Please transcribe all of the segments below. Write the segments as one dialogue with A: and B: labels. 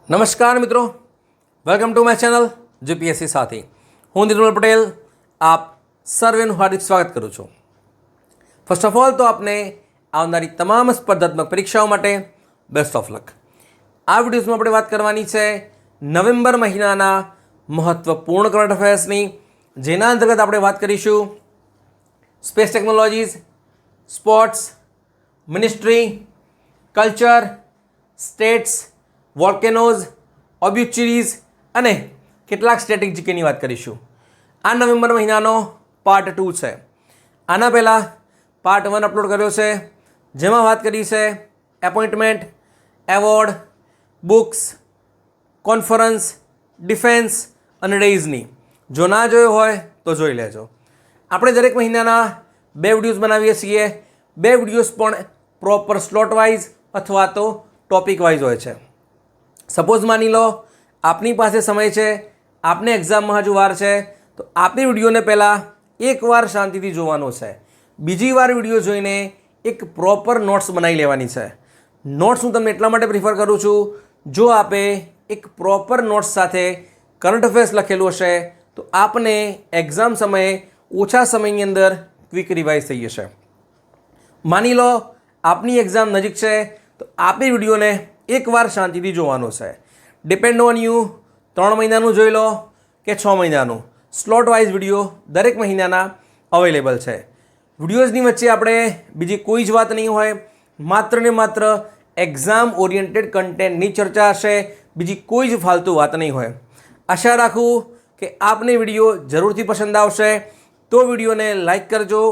A: નમસ્કાર મિત્રો, welcome to my channel GPSC સાથી. હું નિર્મલ પટેલ આપ સર્વેનું હાર્દિક સ્વાગત કરું છું. ફર્સ્ટ ઓફ ઓલ તો આપને આવનારી તમામ સ્પર્ધાત્મક પરીક્ષાઓ માટે બેસ્ટ ઓફ લક. આ વિડીયોઝમાં આપણે વાત કરવાની છે નવેમ્બર મહિનાના મહત્ત્વપૂર્ણ કરંટ અફેર્સની, જેના અંતર્ગત આપણે વાત કરીશું space technologies, sports, ministry, culture, states, volcanoes, obituaries અને કેટલાક સ્ટેટિક જીકેની વાત કરીશું. આ નવેમ્બર મહિનાનો પાર્ટ 2 છે. આના પહેલાં પાર્ટ 1 અપલોડ કર્યો છે, જેમાં વાત કરી છે appointment, award, books, conference, defence અને ડેઝની. જો ના જોયો હોય તો જોઈ લેજો. આપણે દરેક મહિનાના 2 વિડીયોઝ બનાવીએ છીએ. 2 વિડીયોઝ પણ પ્રોપર સ્લોટ વાઇઝ અથવા તો ટોપિક વાઇઝ હોય છે. સપોઝ માની લો આપની પાસે સમય છે, આપને એક્ઝામમાં હજુ વાર છે, તો આપની વિડીયોને પહેલાં એકવાર શાંતિથી જોવાનો છે. બીજી વાર વિડીયો જોઈને એક પ્રોપર નોટ્સ બનાવી લેવાની છે. નોટ્સ હું તમને એટલા માટે પ્રિફર કરું છું, જો આપે એક પ્રોપર નોટ્સ સાથે કરંટ અફેર્સ લખેલું હશે તો આપને એક્ઝામ સમયે ઓછા સમયની અંદર ક્વિક રિવાઇઝ થઈ જશે. માની લો આપની એક્ઝામ નજીક છે, તો આપની વિડીયોને એકવાર શાંતિથી જોવાનો છે. ડિપેન્ડ ઓન યુ, 3 મહિનાનું જોઈ લો કે 6 મહિનાનું, સ્લોટ વાઇઝ વિડીયો દરેક મહિનાના અવેલેબલ છે. વિડીયોઝની વચ્ચે આપણે બીજી કોઈ જ વાત નહીં હોય, માત્ર ને માત્ર એક્ઝામ ઓરિએન્ટેડ કન્ટેન્ટની ચર્ચા હશે, બીજી કોઈ જ ફાલતુ વાત નહીં હોય. આશા રાખું કે આપને વિડીયો જરૂરથી પસંદ આવશે. તો વિડીયોને લાઇક કરજો,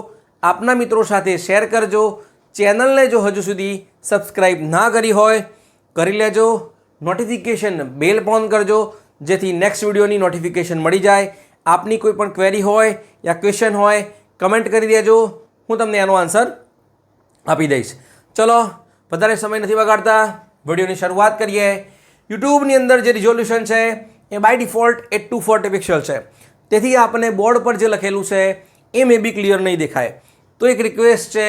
A: આપના મિત્રો સાથે શેર કરજો. ચેનલને જો હજુ સુધી સબસ્ક્રાઈબ ના કરી હોય કરી લેજો. નોટિફિકેશન બેલ ઓન કરજો, જેથી નેક્સ્ટ વિડીયોની નોટિફિકેશન મળી જાય. આપની કોઈ પણ ક્વેરી હોય યા ક્વેશ્ચન હોય કમેન્ટ કરી દેજો, હું તમને એનો આન્સર આપી દઈશ. ચલો વધારે સમય નથી બગાડતા, વિડીયોની શરૂઆત કરીએ. યુટ્યુબની અંદર જે રિઝોલ્યુશન છે એ બાય ડિફોલ્ટ 840 પિક્સેલ છે, તેથી આપણને બોર્ડ પર જે લખેલું છે એ મે બી ક્લિયર નહીં દેખાય. તો એક રિક્વેસ્ટ છે,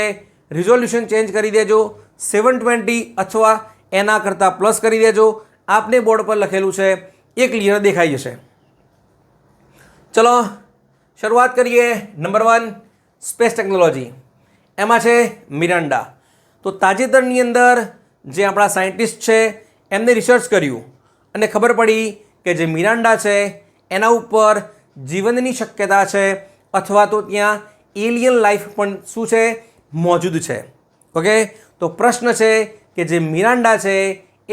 A: રિઝોલ્યુશન ચેન્જ કરી દેજો, 720 અથવા એના કરતાં પ્લસ કરી દેજો. આપને બોર્ડ પર લખેલું છે એ ક્લિયર દેખાઈ જશે. ચલો શરૂઆત કરીએ. નંબર 1 સ્પેસ ટેકનોલોજી, એમાં છે મિરાન્ડા. તો તાજેતરની અંદર જે આપણા સાયન્ટિસ્ટ છે એમને રિસર્ચ કર્યું અને ખબર પડી કે જે મિરાન્ડા છે એના ઉપર જીવનની શક્યતા છે, અથવા તો ત્યાં એલિયન લાઈફ પણ શું છે મોજૂદ છે. ઓકે, તો પ્રશ્ન છે કે જે મિરાન્ડા છે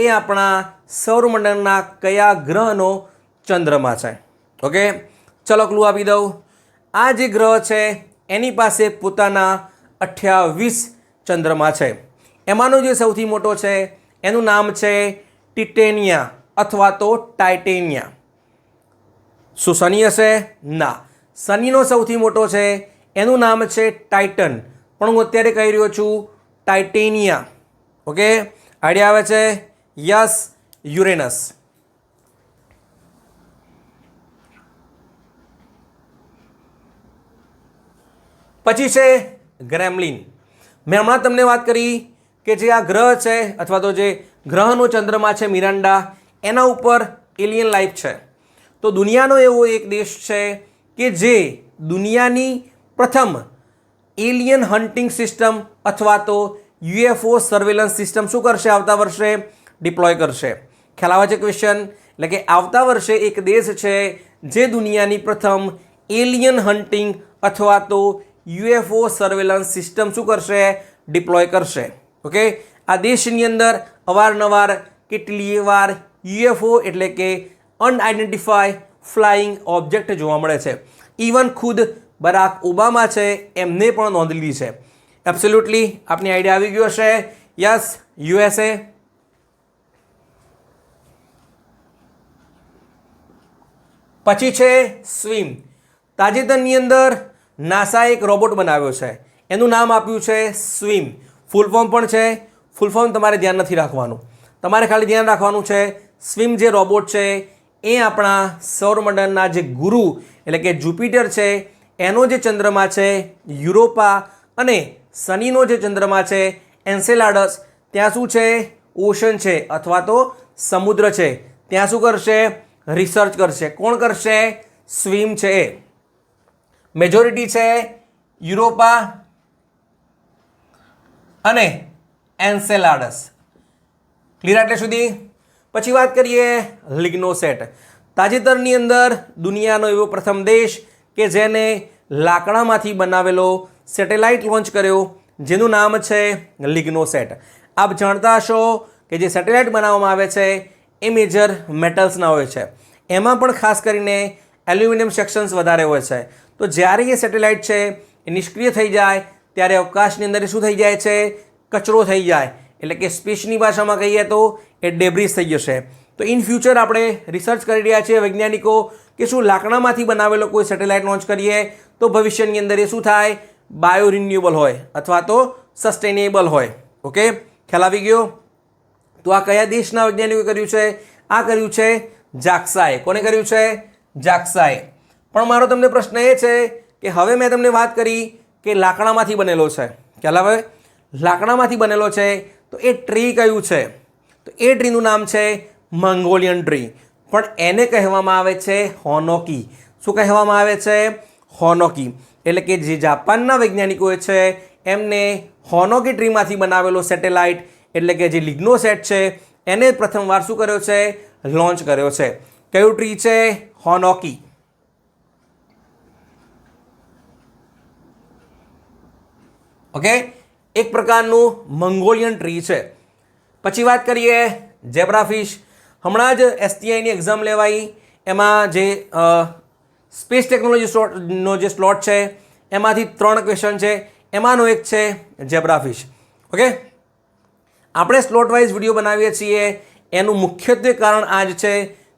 A: એ આપણા સૌરમંડળના કયા ગ્રહનો ચંદ્રમા છે. ઓકે, ચલો ક્લુ આપી દઉં. આ જે ગ્રહ છે એની પાસે પોતાના 28 ચંદ્રમા છે. એમાંનો જે સૌથી મોટો છે એનું નામ છે ટિટેનિયા અથવા તો ટાઇટેનિયા. શું શનિ હશે? ના, શનિનો સૌથી મોટો છે એનું નામ છે ટાઇટન, પણ હું અત્યારે કહી રહ્યો છું ટાઇટેનિયા. ઓકે, આઈડિયા આવે છે? Yes, Uranus. પછી છે ગ્રેમલિન. મેં હમણાં તમને વાત કરી કે જે આ ગ્રહ છે અથવા તો જે ગ્રહનો ચંદ્રમા છે મિરાન્ડા, એના ઉપર એલિયન લાઈફ છે. તો દુનિયાનો એવો એક દેશ છે કે જે દુનિયાની પ્રથમ એલિયન હન્ટિંગ સિસ્ટમ અથવા તો યુએફઓ સર્વેલન્સ સિસ્ટમ શું કરશે? આવતા વર્ષે ડિપ્લોય કરશે. ખ્યાલ આવે છે ક્વેશ્ચન? એટલે કે આવતા વર્ષે એક દેશ છે જે દુનિયાની પ્રથમ એલિયન હન્ટિંગ અથવા તો યુએફઓ સર્વેલન્સ સિસ્ટમ શું કરશે? ડિપ્લોય કરશે. ઓકે, આ દેશની અંદર અવારનવાર કેટલીય વાર યુએફઓ એટલે કે અનઆઇડેન્ટિફાય ફ્લાઇંગ ઓબ્જેક્ટ જોવા મળે છે. ઇવન ખુદ બરાક ઓબામા છે એમને પણ નોંધ લીધી છે. એબ્સોલ્યુટલી આપની આઈડિયા આવી ગયો હશે. Yes, USA. પછી છે સ્વિમ. તાજેતરની અંદર નાસાએ એક રોબોટ બનાવ્યો છે, એનું નામ આપ્યું છે સ્વિમ. ફૂલ ફોર્મ પણ છે, ફૂલ ફોર્મ તમારે ધ્યાન નથી રાખવાનું, તમારે ખાલી ધ્યાન રાખવાનું છે સ્વિમ જે રોબોટ છે એ આપણા સૌરમંડળના જે ગુરુ એટલે કે જુપિટર છે એનો જે ચંદ્રમા છે યુરોપા અને શનિનો જે ચંદ્રમા છે એન્સેલાડસ, ત્યાં શું છે? ઓશન છે અથવા તો સમુદ્ર છે, ત્યાં શું કરશે? રિસર્ચ કરશે. કોણ કરશે? સ્વિમ છે એ. મેજોરિટી છે યુરોપા અને એન્સેલાડસ. ક્લિયર આટલે સુધી? પછી વાત કરીએ લિગ્નોસેટ. તાજેતરની અંદર દુનિયાનો એવો પ્રથમ દેશ કે જેને લાકડામાંથી બનાવેલો સેટેલાઇટ લોન્ચ કર્યો, જેનું નામ છે લિગ્નોસેટ. આપ જાણતા હશો કે જે સેટેલાઇટ બનાવવામાં આવે છે એ મેજર મેટલ્સના હોય છે. એમાં પણ ખાસ કરીને એલ્યુમિનિયમ સેક્શન્સ વધારે હોય છે. તો જ્યારે એ સેટેલાઇટ છે એ નિષ્ક્રિય થઈ જાય ત્યારે અવકાશની અંદર શું થઈ જાય છે? કચરો થઈ જાય. એટલે કે સ્પેસની ભાષામાં કહીએ તો એ ડેબ્રિસ થઈ જશે. તો ઇન ફ્યુચર આપણે રિસર્ચ કરી રહ્યા છીએ વૈજ્ઞાનિકો કે શું લાકડામાંથી બનાવેલો કોઈ સેટેલાઇટ લોન્ચ કરીએ તો ભવિષ્યની અંદર એ શું થાય? બાયો રિન્યુએબલ હોય અથવા તો સસ્ટેનેબલ હોય. ઓકે, ખ્યાલ આવી ગયો? તો આ કયા દેશના વૈજ્ઞાનિકોએ કર્યું છે? આ કર્યું છે જાક્સાએ. કોને કર્યું છે? જાક્સાએ. પણ મારો તમને પ્રશ્ન એ છે કે હવે મેં તમને વાત કરી કે લાકડામાંથી બનેલો છે. ખ્યાલ આવે? લાકડામાંથી બનેલો છે તો એ ટ્રી કયું છે? તો એ ટ્રીનું નામ છે મંગોલિયન ટ્રી. પણ એને કહેવામાં આવે છે હોનોકી. શું કહેવામાં આવે છે? હોનોકી. એટલે કે જે જાપાનના વૈજ્ઞાનિકોએ છે એમને હોનોકી ટ્રીમાંથી બનાવેલો સેટેલાઇટ એટલે કે જે લિગ્નોસેટ છે એને પ્રથમવાર શું કર્યો છે? લોન્ચ કર્યો છે. કયું ટ્રી છે? હોનોકી. ઓકે, એક પ્રકારનું મંગોલિયન ટ્રી છે. પછી વાત કરીએ ઝેબ્રાફિશ. હમણાં જ STIની એક્ઝામ લેવાઈ, એમાં જે સ્પેસ ટેકનોલોજીનો જે સ્લોટ છે એમાંથી 3 ક્વેશ્ચન છે, એમાંનો એક છે ઝેબ્રાફિશ. ઓકે, આપણે સ્લોટ વાઇઝ વિડીયો બનાવીએ છીએ એનું મુખ્યત્વે કારણ આ જ છે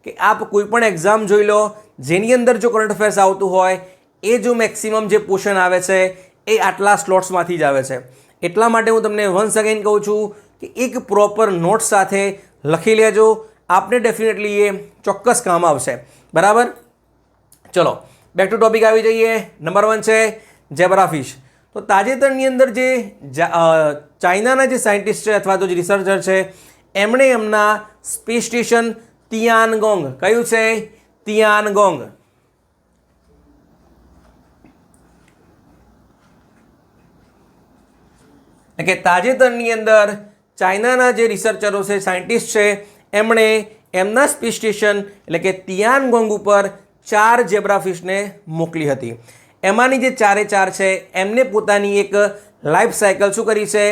A: કે આપ કોઈ પણ એક્ઝામ જોઈ લો જેની અંદર જો કરંટ અફેર્સ આવતું હોય એ જો મેક્સિમમ જે પોર્શન આવે છે એ આટલા સ્લોટ્સમાંથી જ આવે છે. એટલા માટે હું તમને વન્સ અગેન કહું છું કે એક પ્રોપર નોટ સાથે લખી લેજો, આપને ડેફિનેટલી એ ચોક્કસ કામ આવશે. બરાબર? ચલો બેક ટુ ટોપિક આવી જઈએ. નંબર 1 છે ઝેબ્રાફિશ. તો તાજેતરની અંદર જે ચાઇનાના જે સાયન્ટિસ્ટ છે અથવા તો જે રિસર્ચર છે એમણે એમના સ્પેસ સ્ટેશન તિયાનગોંગ, કયું છે? તિયાનગોંગ, કે તાજેતરની અંદર ચાઇનાના જે રિસર્ચરો છે, સાયન્ટિસ્ટ છે, એમણે એમના સ્પેસ સ્ટેશન એટલે કે તિયાનગોંગ ઉપર 4 ઝેબ્રાફિશને મોકલી હતી. એમાંની જે 4 છે એમને પોતાની એક લાઈફ સાયકલ શું કરી છે?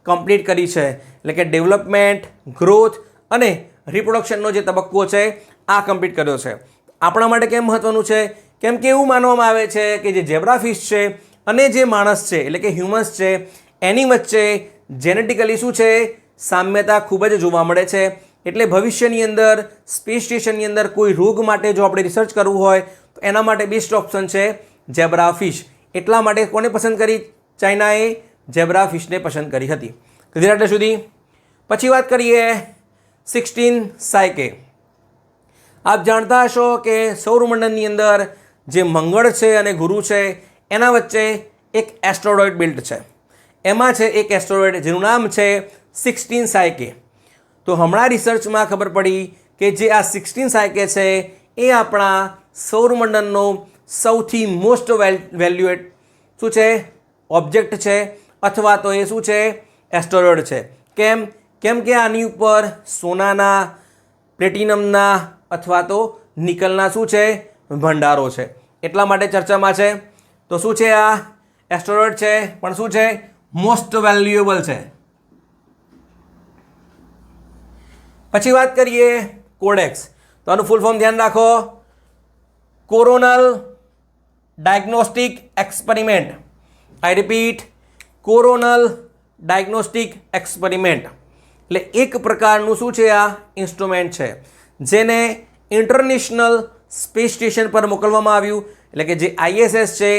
A: કમ્પ્લીટ કરી છે. એટલે કે ડેવલપમેન્ટ, ગ્રોથ અને રિપ્રોડક્શનનો જે તબક્કો છે આ કમ્પ્લીટ કર્યો છે. આપણા માટે કેમ મહત્વનું છે? કેમ કે એવું માનવામાં આવે છે કે જે ઝેબ્રાફિશ છે અને જે માણસ છે એટલે કે હ્યુમન્સ છે એની વચ્ચે જેનેટિકલી શું છે? સામ્યતા ખૂબ જ જોવા મળે છે. એટલે ભવિષ્યની અંદર સ્પેસ સ્ટેશનની અંદર કોઈ રોગ માટે જો આપણે રિસર્ચ કરવું હોય તો એના માટે બેસ્ટ ઓપ્શન છે ઝેબ્રાફિશ. એટલા માટે કોને પસંદ કરી? ચાઇનાએ ઝેબ્રાફિશને પસંદ કરી હતી. ક્લિયર આટલે સુધી? પછી વાત કરીએ 16 સાયકે. આપ જાણતા હશો કે સૌરમંડળની અંદર જે મંગળ છે અને ગુરુ છે એના વચ્ચે એક એસ્ટ્રોઇડ બેલ્ટ છે. એમાં છે એક એસ્ટ્રોઇડ જેનું નામ છે 16 સાયકે. તો હમણાં રિસર્ચમાં ખબર પડી કે જે આ 16 સાયકે છે એ આપણા સૌરમંડળનો સૌથી મોસ્ટ વેલ્યુએટ શું છે? ઓબ્જેક્ટ છે અથવા તો એ શું છે? એસ્ટ્રોઇડ છે. કેમ? કેમ કે આની ઉપર સોનાના, પ્લેટિનમના અથવા તો નિકલના શું છે? ભંડારો છે. એટલા માટે ચર્ચામાં છે. તો શું છે? આ એસ્ટ્રોઇડ છે પણ શું છે? મોસ્ટ વેલ્યુએબલ છે. પછી વાત કરીએ કોડેક્સ. તો આનું ફૂલ ફોર્મ ધ્યાન રાખો. Coronal diagnostic experiment. I repeat, coronal diagnostic experiment. એટલે એક પ્રકારનું શું છે? આ ઇન્સ્ટ્રુમેન્ટ છે જેને ઇન્ટરનેશનલ સ્પેસ સ્ટેશન પર મોકલવામાં આવ્યું. એટલે કે જે ISS છે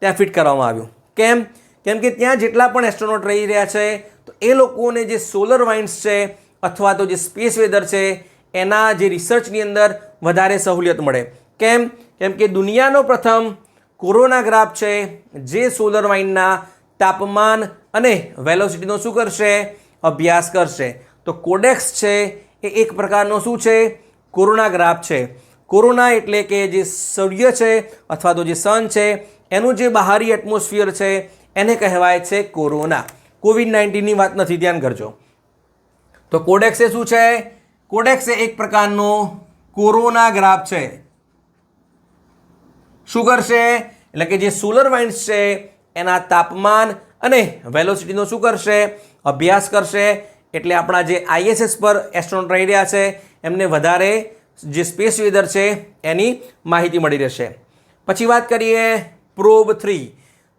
A: ત્યાં ફિટ કરવામાં આવ્યું. કેમ? કેમ કે ત્યાં જેટલા પણ એસ્ટ્રોનોટ રહી રહ્યા છે તો એ લોકોને જે સોલર વાઇન્ડ્સ છે અથવા તો જે સ્પેસ વેધર છે એના જે રિસર્ચની અંદર વધારે સહુલિયત મળે. કેમ? કેમ કે દુનિયાનો પ્રથમ કોરોનાગ્રાફ છે જે સોલર વાઇન્ડના તાપમાન અને વેલોસિટીનો શું કરશે? અભ્યાસ કરશે. તો કોડેક્સ છે એ એક પ્રકારનો શું છે? કોરોનાગ્રાફ છે. કોરોના એટલે કે જે સૂર્ય છે અથવા તો જે સન છે એનું જે બહારી એટમોસ્ફિયર છે એને કહેવાય છે કોરોના. કોવિડ-19ની વાત નથી, ધ્યાન કરજો. તો કોડેક્સ એ શું છે? કોડેક્સ એ એક પ્રકારનો કોરોનાગ્રાફ છે. શું કરશે? એટલે કે જે સોલર વાઇન્ડ્સ છે એના તાપમાન અને વેલોસિટીનો શું કરશે? અભ્યાસ કરશે. એટલે આપણા જે ISS પર એસ્ટ્રોનોટ રહી રહ્યા છે એમને વધારે જે સ્પેસ વેધર છે એની માહિતી મળી રહેશે. પછી વાત કરીએ પ્રોબ 3.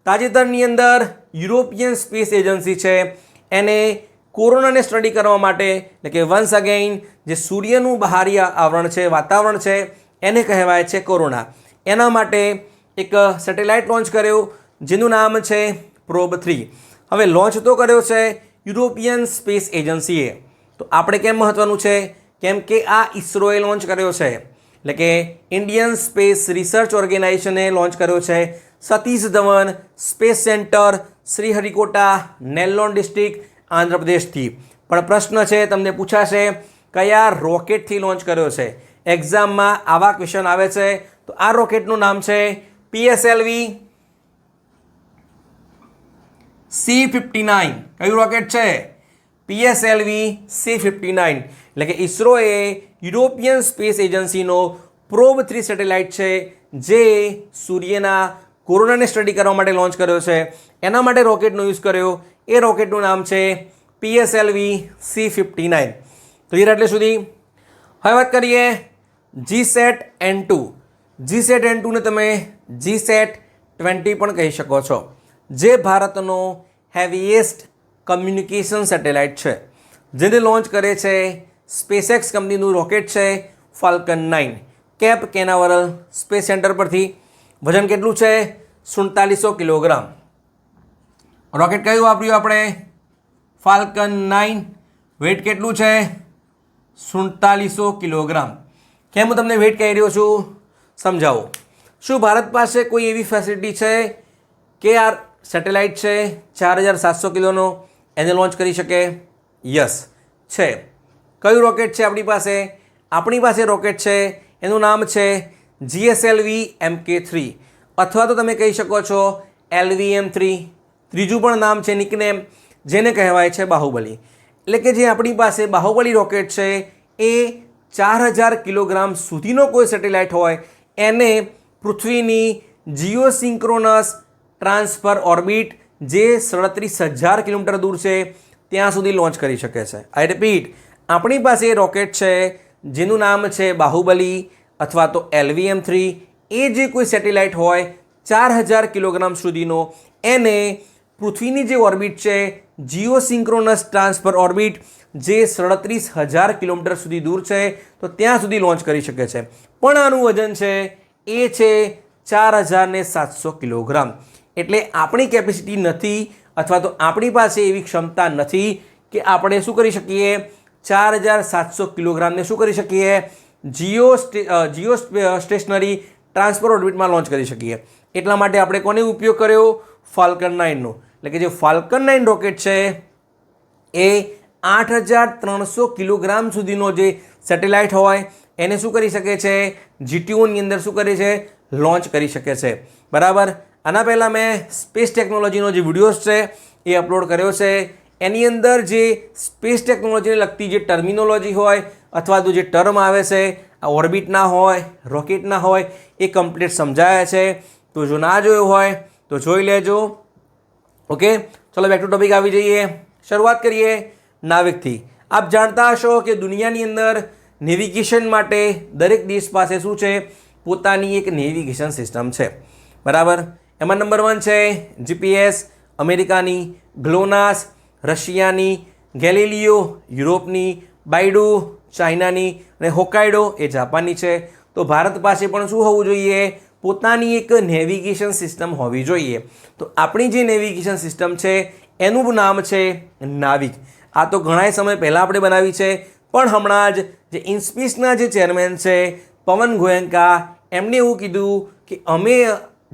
A: તાજેતરની અંદર યુરોપિયન સ્પેસ એજન્સી છે એને કોરોનાને સ્ટડી કરવા માટે, એટલે કે વન્સ અગેઇન જે સૂર્યનું બહારી આવરણ છે, વાતાવરણ છે એને કહેવાય છે કોરોના. એના માટે એક સેટેલાઇટ લોન્ચ કર્યો જેનું નામ છે પ્રોબ 3. હવે લોન્ચ તો કર્યો છે યુરોપિયન સ્પેસ એજન્સીએ. તો આપણે કેમ મહત્વનું છે? કેમ કે આ ઇસરોએ લોન્ચ કર્યો છે, એટલે કે ઇન્ડિયન સ્પેસ રિસર્ચ ઓર્ગેનાઇઝેશને લોન્ચ કર્યો છે. Satish Dhawan space centre, Sriharikota, Nellore district, આંધ્રપ્રદેશથી. પણ પ્રશ્ન છે, તમને પૂછાશે કયા રોકેટથી લોન્ચ કર્યો છે? એક્ઝામમાં આવા ક્વેશ્ચન આવે છે. તો આ રોકેટનું નામ છે PSLV C-59. કયું રોકેટ છે? PSLV C-59. એટલે કે ઇસરોએ યુરોપિયન સ્પેસ એજન્સીનો પ્રોબ 3 સેટેલાઇટ છે જે સૂર્યના કોરોનાને સ્ટડી કરવા માટે લોન્ચ કર્યો છે. એના માટે રોકેટનો યુઝ કર્યો. એ રોકેટનું નામ છે PSLV C-59. ક્લિયર એટલે સુધી? હવે વાત કરીએ GSAT-N2. GSAT-N2 ને તમે GSAT-20 પણ કહી શકો છો, જે ભારતનો હેવીએસ્ટ કમ્યુનિકેશન સેટેલાઇટ છે, જેને લોન્ચ કરે છે સ્પેસએક્સ કંપનીનું રોકેટ છે ફાલ્કન 9 કેપ કેનાવરલ સ્પેસ સેન્ટર પરથી. વજન કેટલું છે? 4700 કિલોગ્રામ. રોકેટ કયું વાપર્યું આપણે? ફાલ્કન 9. વેઇટ કેટલું છે? 4700 કિલોગ્રામ. કેમ હું તમને વેઇટ કહી રહ્યો છું સમજાવો. શું ભારત પાસે કોઈ એવી ફેસિલિટી છે કે આ સેટેલાઇટ છે 4700 કિલોનો એને લોન્ચ કરી શકે? યસ છે. કયું રોકેટ છે આપણી પાસે? આપણી પાસે રોકેટ છે એનું નામ છે GSLV Mk3 અથવા તો તમે કહી શકો છો LVM3. ત્રીજું પણ નામ છે નિકનેમ, જેને કહેવાય છે બાહુબલી. એટલે કે જે આપણી પાસે બાહુબલી રોકેટ છે એ 4000 કિલોગ્રામ સુધીનો કોઈ સેટેલાઇટ હોય એને પૃથ્વીની જીઓસિંક્રોનસ ટ્રાન્સફર ઓર્બિટ જે 37,000 કિલોમીટર દૂર છે ત્યાં સુધી લોન્ચ કરી શકે છે. આઈ રિપીટ, આપણી પાસે રોકેટ છે જેનું નામ છે બાહુબલી અથવા તો LVM3. એ જે કોઈ સેટેલાઇટ હોય 4000 કિલોગ્રામ સુધીનો એને પૃથ્વીની જે ઓર્બિટ છે જીઓસિંક્રોનસ ટ્રાન્સફર ઓર્બિટ જે 37,000 કિલોમીટર સુધી દૂર છે તો ત્યાં સુધી લોન્ચ કરી શકે છે. પણ આનું વજન છે એ છે 4700 કિલોગ્રામ. એટલે આપણી કેપેસિટી નથી અથવા તો આપણી પાસે એવી ક્ષમતા નથી કે આપણે શું કરી શકીએ? 4700 કિલોગ્રામને શું કરી શકીએ? જીઓ સ્ટેશનરી ટ્રાન્સફર ઓર્બિટમાં લોન્ચ કરી શકીએ. એટલા માટે આપણે કોને ઉપયોગ કર્યો? ફાલ્કન 9નો. એટલે કે જે ફાલ્કન 9 રોકેટ છે એ 8300 કિલોગ્રામ સુધીનો જે સેટેલાઇટ હોય એને શું કરી શકે છે? GTOની અંદર શું કરે છે? લોન્ચ કરી શકે છે. બરાબર. આના પહેલાં મેં સ્પેસ ટેકનોલોજીનો જે વિડીયોઝ છે એ અપલોડ કર્યો છે. એની અંદર જે સ્પેસ ટેકનોલોજીને લગતી જે ટર્મિનોલોજી હોય અથવા તો જે ટર્મ આવે છે, આ ઓર્બિટના હોય, રોકેટના હોય, એ કમ્પ્લીટ સમજાયા છે. તો જો ના જોયું હોય તો જોઈ લેજો. ઓકે, ચલો બેક ટુ ટોપિક આવી જઈએ. શરૂઆત કરીએ નાવિકથી. આપ જાણતા હશો કે દુનિયાની અંદર નેવિગેશન માટે દરેક દેશ પાસે શું છે? પોતાની એક નેવિગેશન સિસ્ટમ છે. બરાબર. એમાં નંબર 1 છે GPS અમેરિકાની, ગ્લોનાસ રશિયાની, ગેલિલિયો યુરોપની, બાઇડુ ચાઇનાની અને હોકાઇડો એ જાપાનની છે. તો ભારત પાસે પણ શું હોવું જોઈએ? પોતાની એક નેવિગેશન સિસ્ટમ હોવી જોઈએ. તો આપણી જે નેવિગેશન સિસ્ટમ છે એનું નામ છે નાવિક. આ તો ઘણા સમય પહેલાં આપણે બનાવી છે, પણ હમણાં જ જે ઇન્સ્પેસના જે ચેરમેન છે પવન ગોયંકા એમણે એવું કીધું કે અમે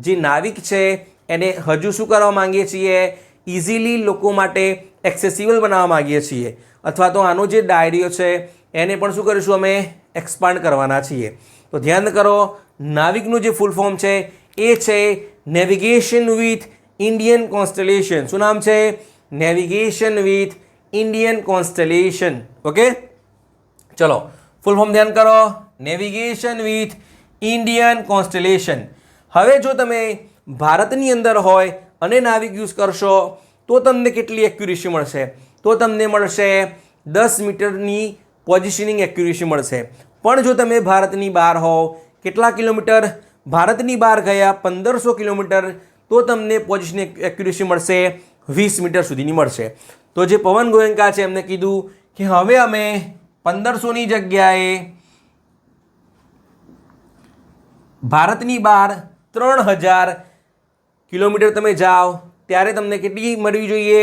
A: જે નાવિક છે એને હજુ શું કરવા માંગીએ છીએ? ઇઝીલી લોકો માટે એક્સેસિબલ બનાવવા માંગીએ છીએ. અથવા તો આનો જે ડાયરીઓ છે એને પણ શું કરીશું અમે એક્સપાન્ડ કરવાના છીએ. તો ધ્યાન કરો, નાવિકનું જે ફૂલ ફોર્મ છે એ છે નેવિગેશન વિથ ઇન્ડિયન કોન્સ્ટલેશન. શું નામ છે? Navigation with Indian constellation. Okay, ચલો ફૂલ ફોર્મ ધ્યાન કરો, નેવિગેશન વિથ ઇન્ડિયન કોન્સ્ટલેશન. હવે જો તમે ભારતની અંદર હોય અને નાવિક યુઝ કરશો તો તમને કેટલી એક્યુરેસી મળશે? તો તમને મળશે 10 મીટરની પોઝિશનિંગ એક્યુરેસી મળશે. પણ જો તમે ભારતની બહાર હોવ, કેટલા કિલોમીટર? ભારતની બહાર ગયા 1500 કિલોમીટર, તો તમને પોઝિશનિંગ એક્યુરેસી મળશે 20 મીટર સુધીની મળશે. તો જે પવન ગોયંકા છે એમને કીધું કે હવે અમે 1500ની જગ્યાએ ભારતની બહાર 3000 કિલોમીટર તમે જાઓ ત્યારે તમને કેટલી મળવી જોઈએ?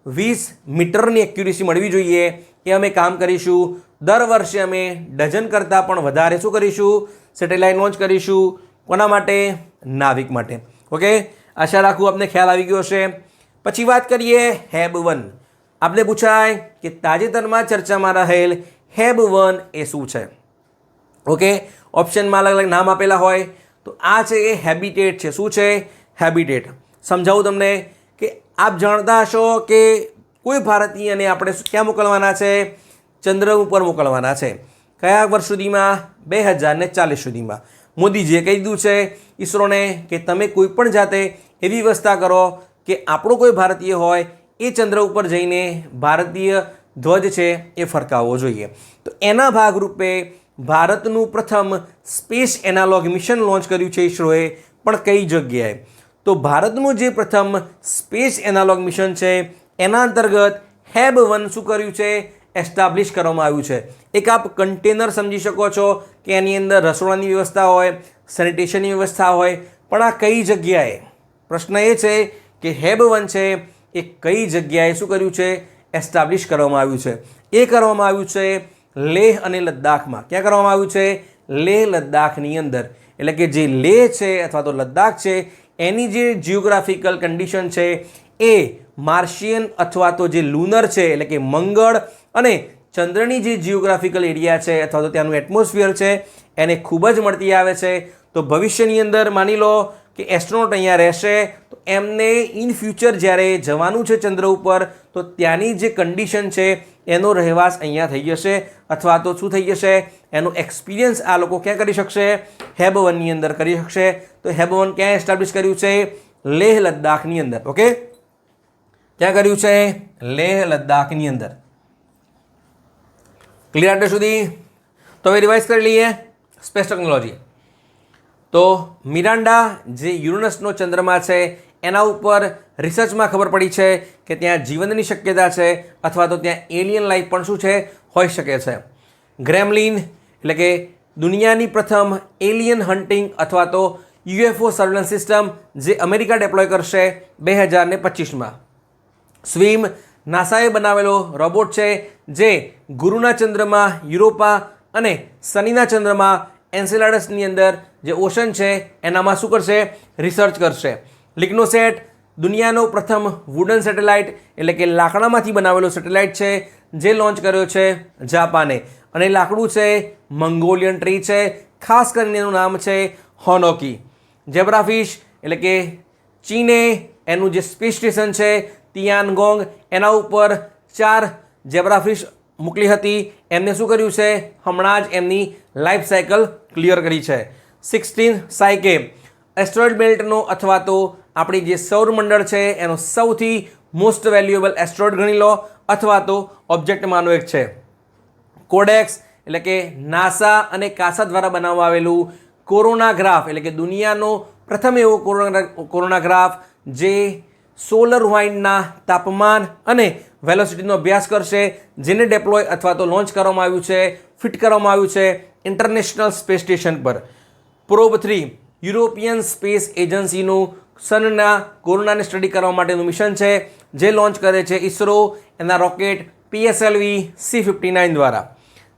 A: 20 મીટરની એક્યુરેસી મળવી જોઈએ. એ અમે કામ કરીશું. દર વર્ષે અમે ડઝન કરતાં પણ વધારે શું કરીશું? સેટેલાઇટ લોન્ચ કરીશું. કોના માટે? નાવિક માટે. ઓકે, આશા રાખું આપને ખ્યાલ આવી ગયો હશે. પછી વાત કરીએ HAB-1. આપને પૂછાય કે તાજેતરમાં ચર્ચામાં રહેલ HAB-1 એ શું છે? ઓકે, ઓપ્શનમાં અલગ અલગ નામ આપેલા હોય. તો આ છે એ હેબિટેટ છે. શું છે? હેબિટેટ. સમજાવું તમને કે આપ જાણતા હશો કે કોઈ ભારતીયને આપણે ક્યાં મોકલવાના છે? ચંદ્ર ઉપર મોકલવાના છે. કયા વર્ષ સુધીમાં? 2040 સુધીમાં. મોદીજીએ કહી દીધું છે ઈસરોને કે તમે કોઈ પણ જાતે એવી વ્યવસ્થા કરો કે આપણો કોઈ ભારતીય હોય એ ચંદ્ર ઉપર જઈને ભારતીય ધ્વજ છે એ ફરકાવવો જોઈએ. તો એના ભાગરૂપે ભારતનું પ્રથમ સ્પેસ એનાલોગ મિશન લોન્ચ કર્યું છે ઈસરોએ. પણ કઈ જગ્યાએ? તો ભારતનું જે પ્રથમ સ્પેસ એનાલોગ મિશન છે એના અંતર્ગત HAB-1 શું કર્યું છે? એસ્ટાબ્લિશ કરવામાં આવ્યું છે. એક આપ કન્ટેનર સમજી શકો છો કે એની અંદર રસોડાની વ્યવસ્થા હોય, સેનિટેશનની વ્યવસ્થા હોય. પણ આ કઈ જગ્યાએ? પ્રશ્ન એ છે કે HAB-1 છે એ કઈ જગ્યાએ શું કર્યું છે? એસ્ટાબ્લિશ કરવામાં આવ્યું છે. એ કરવામાં આવ્યું છે લેહ અને લદ્દાખમાં. ક્યાં કરવામાં આવ્યું છે? લેહ લદ્દાખની અંદર. એટલે કે જે લેહ છે અથવા તો લદ્દાખ છે એની જે જિયોગ્રાફિકલ કન્ડિશન છે એ માર્શિયન અથવા તો જે લુનર છે એટલે કે મંગળ અને ચંદ્રની જે જિયોગ્રાફિકલ એરિયા છે અથવા તો ત્યાંનું એટમોસ્ફિયર છે એને ખૂબ જ મળતી આવે છે. તો ભવિષ્યની અંદર માની લો કે એસ્ટ્રોનોટ અહીંયા રહેશે તો એમને ઇન ફ્યુચર જ્યારે જવાનું છે ચંદ્ર ઉપર તો ત્યાંની જે કન્ડિશન છે એનો રહેવાસ અહીંયા થઈ જશે અથવા તો શું થઈ જશે? એનો એક્સપિરિયન્સ આ લોકો ક્યાં કરી શકશે? HAB-1ની અંદર કરી શકશે. તો HAB-1 ક્યાં એસ્ટાબ્લિશ કર્યું છે? લેહ લદ્દાખની અંદર. ઓકે, ક્યાં કર્યું છે? લેહ લદ્દાખની અંદર. ક્લિયર આટલે સુધી? તો હવે રિવાઇઝ કરી લઈએ સ્પેસ ટેકનોલોજી. તો મિરાન્ડા જે યુરેનસનો ચંદ્રમા છે એના ઉપર રિસર્ચમાં ખબર પડી છે કે ત્યાં જીવનની શક્યતા છે અથવા તો ત્યાં એલિયન લાઈફ પણ શું છે? હોઈ શકે છે. ગ્રેમલિન એટલે કે દુનિયાની પ્રથમ એલિયન હન્ટિંગ અથવા તો UFO સર્વેલન્સ સિસ્ટમ જે અમેરિકા ડેપ્લોય કરશે 2025માં. સ્વિમ નાસાએ બનાવેલો રોબોટ છે જે ગુરુના ચંદ્રમાં યુરોપા અને શનિના ચંદ્રમાં એન્સેલાડસની અંદર જે ઓશન છે એનામાં શું કરશે? રિસર્ચ કરશે. લિગ્નોસેટ દુનિયાનો પ્રથમ વુડન સેટેલાઇટ એટલે કે લાકડામાંથી બનાવેલો સેટેલાઇટ છે જે લોન્ચ કર્યો છે જાપાને. અને લાકડું છે મંગોલિયન ટ્રી છે. ખાસ કરીને એનું નામ છે હોનોકી. જેબ્રાફિશ એટલે કે ચીને એનું જે સ્પેસ સ્ટેશન છે તિયાનગોંગ એના ઉપર 4 જેબ્રાફિશ મોકલી હતી. એમને શું કર્યું છે? હમણાં જ એમની લાઈફ સાયકલ ક્લિયર કરી છે. 16 સાયકે એસ્ટ્રોઇડ બેલ્ટનો અથવા તો આપણી જે સૌરમંડળ છે એનો સૌથી મોસ્ટ વેલ્યુએબલ એસ્ટ્રોઇડ ગણી લો અથવા તો ઓબ્જેક્ટમાંનો એક છે. કોડેક્સ એટલે કે નાસા અને કાસા દ્વારા બનાવવામાં આવેલું કોરોનાગ્રાફ એટલે કે દુનિયાનો પ્રથમ એવો કોરોનાગ્રાફ જે સોલર વાઇન્ડના તાપમાન અને વેલોસિટીનો અભ્યાસ કરશે જેને ડેપ્લોય અથવા તો લોન્ચ કરવામાં આવ્યું છે, ફિટ કરવામાં આવ્યું છે ઇન્ટરનેશનલ સ્પેસ સ્ટેશન પર. પ્રોબ 3 યુરોપિયન સ્પેસ એજન્સીનું સનના કોરોનાને સ્ટડી કરવા માટેનું મિશન છે જે લોન્ચ કરે છે ઈસરો એના રોકેટ PSLV C-59 દ્વારા.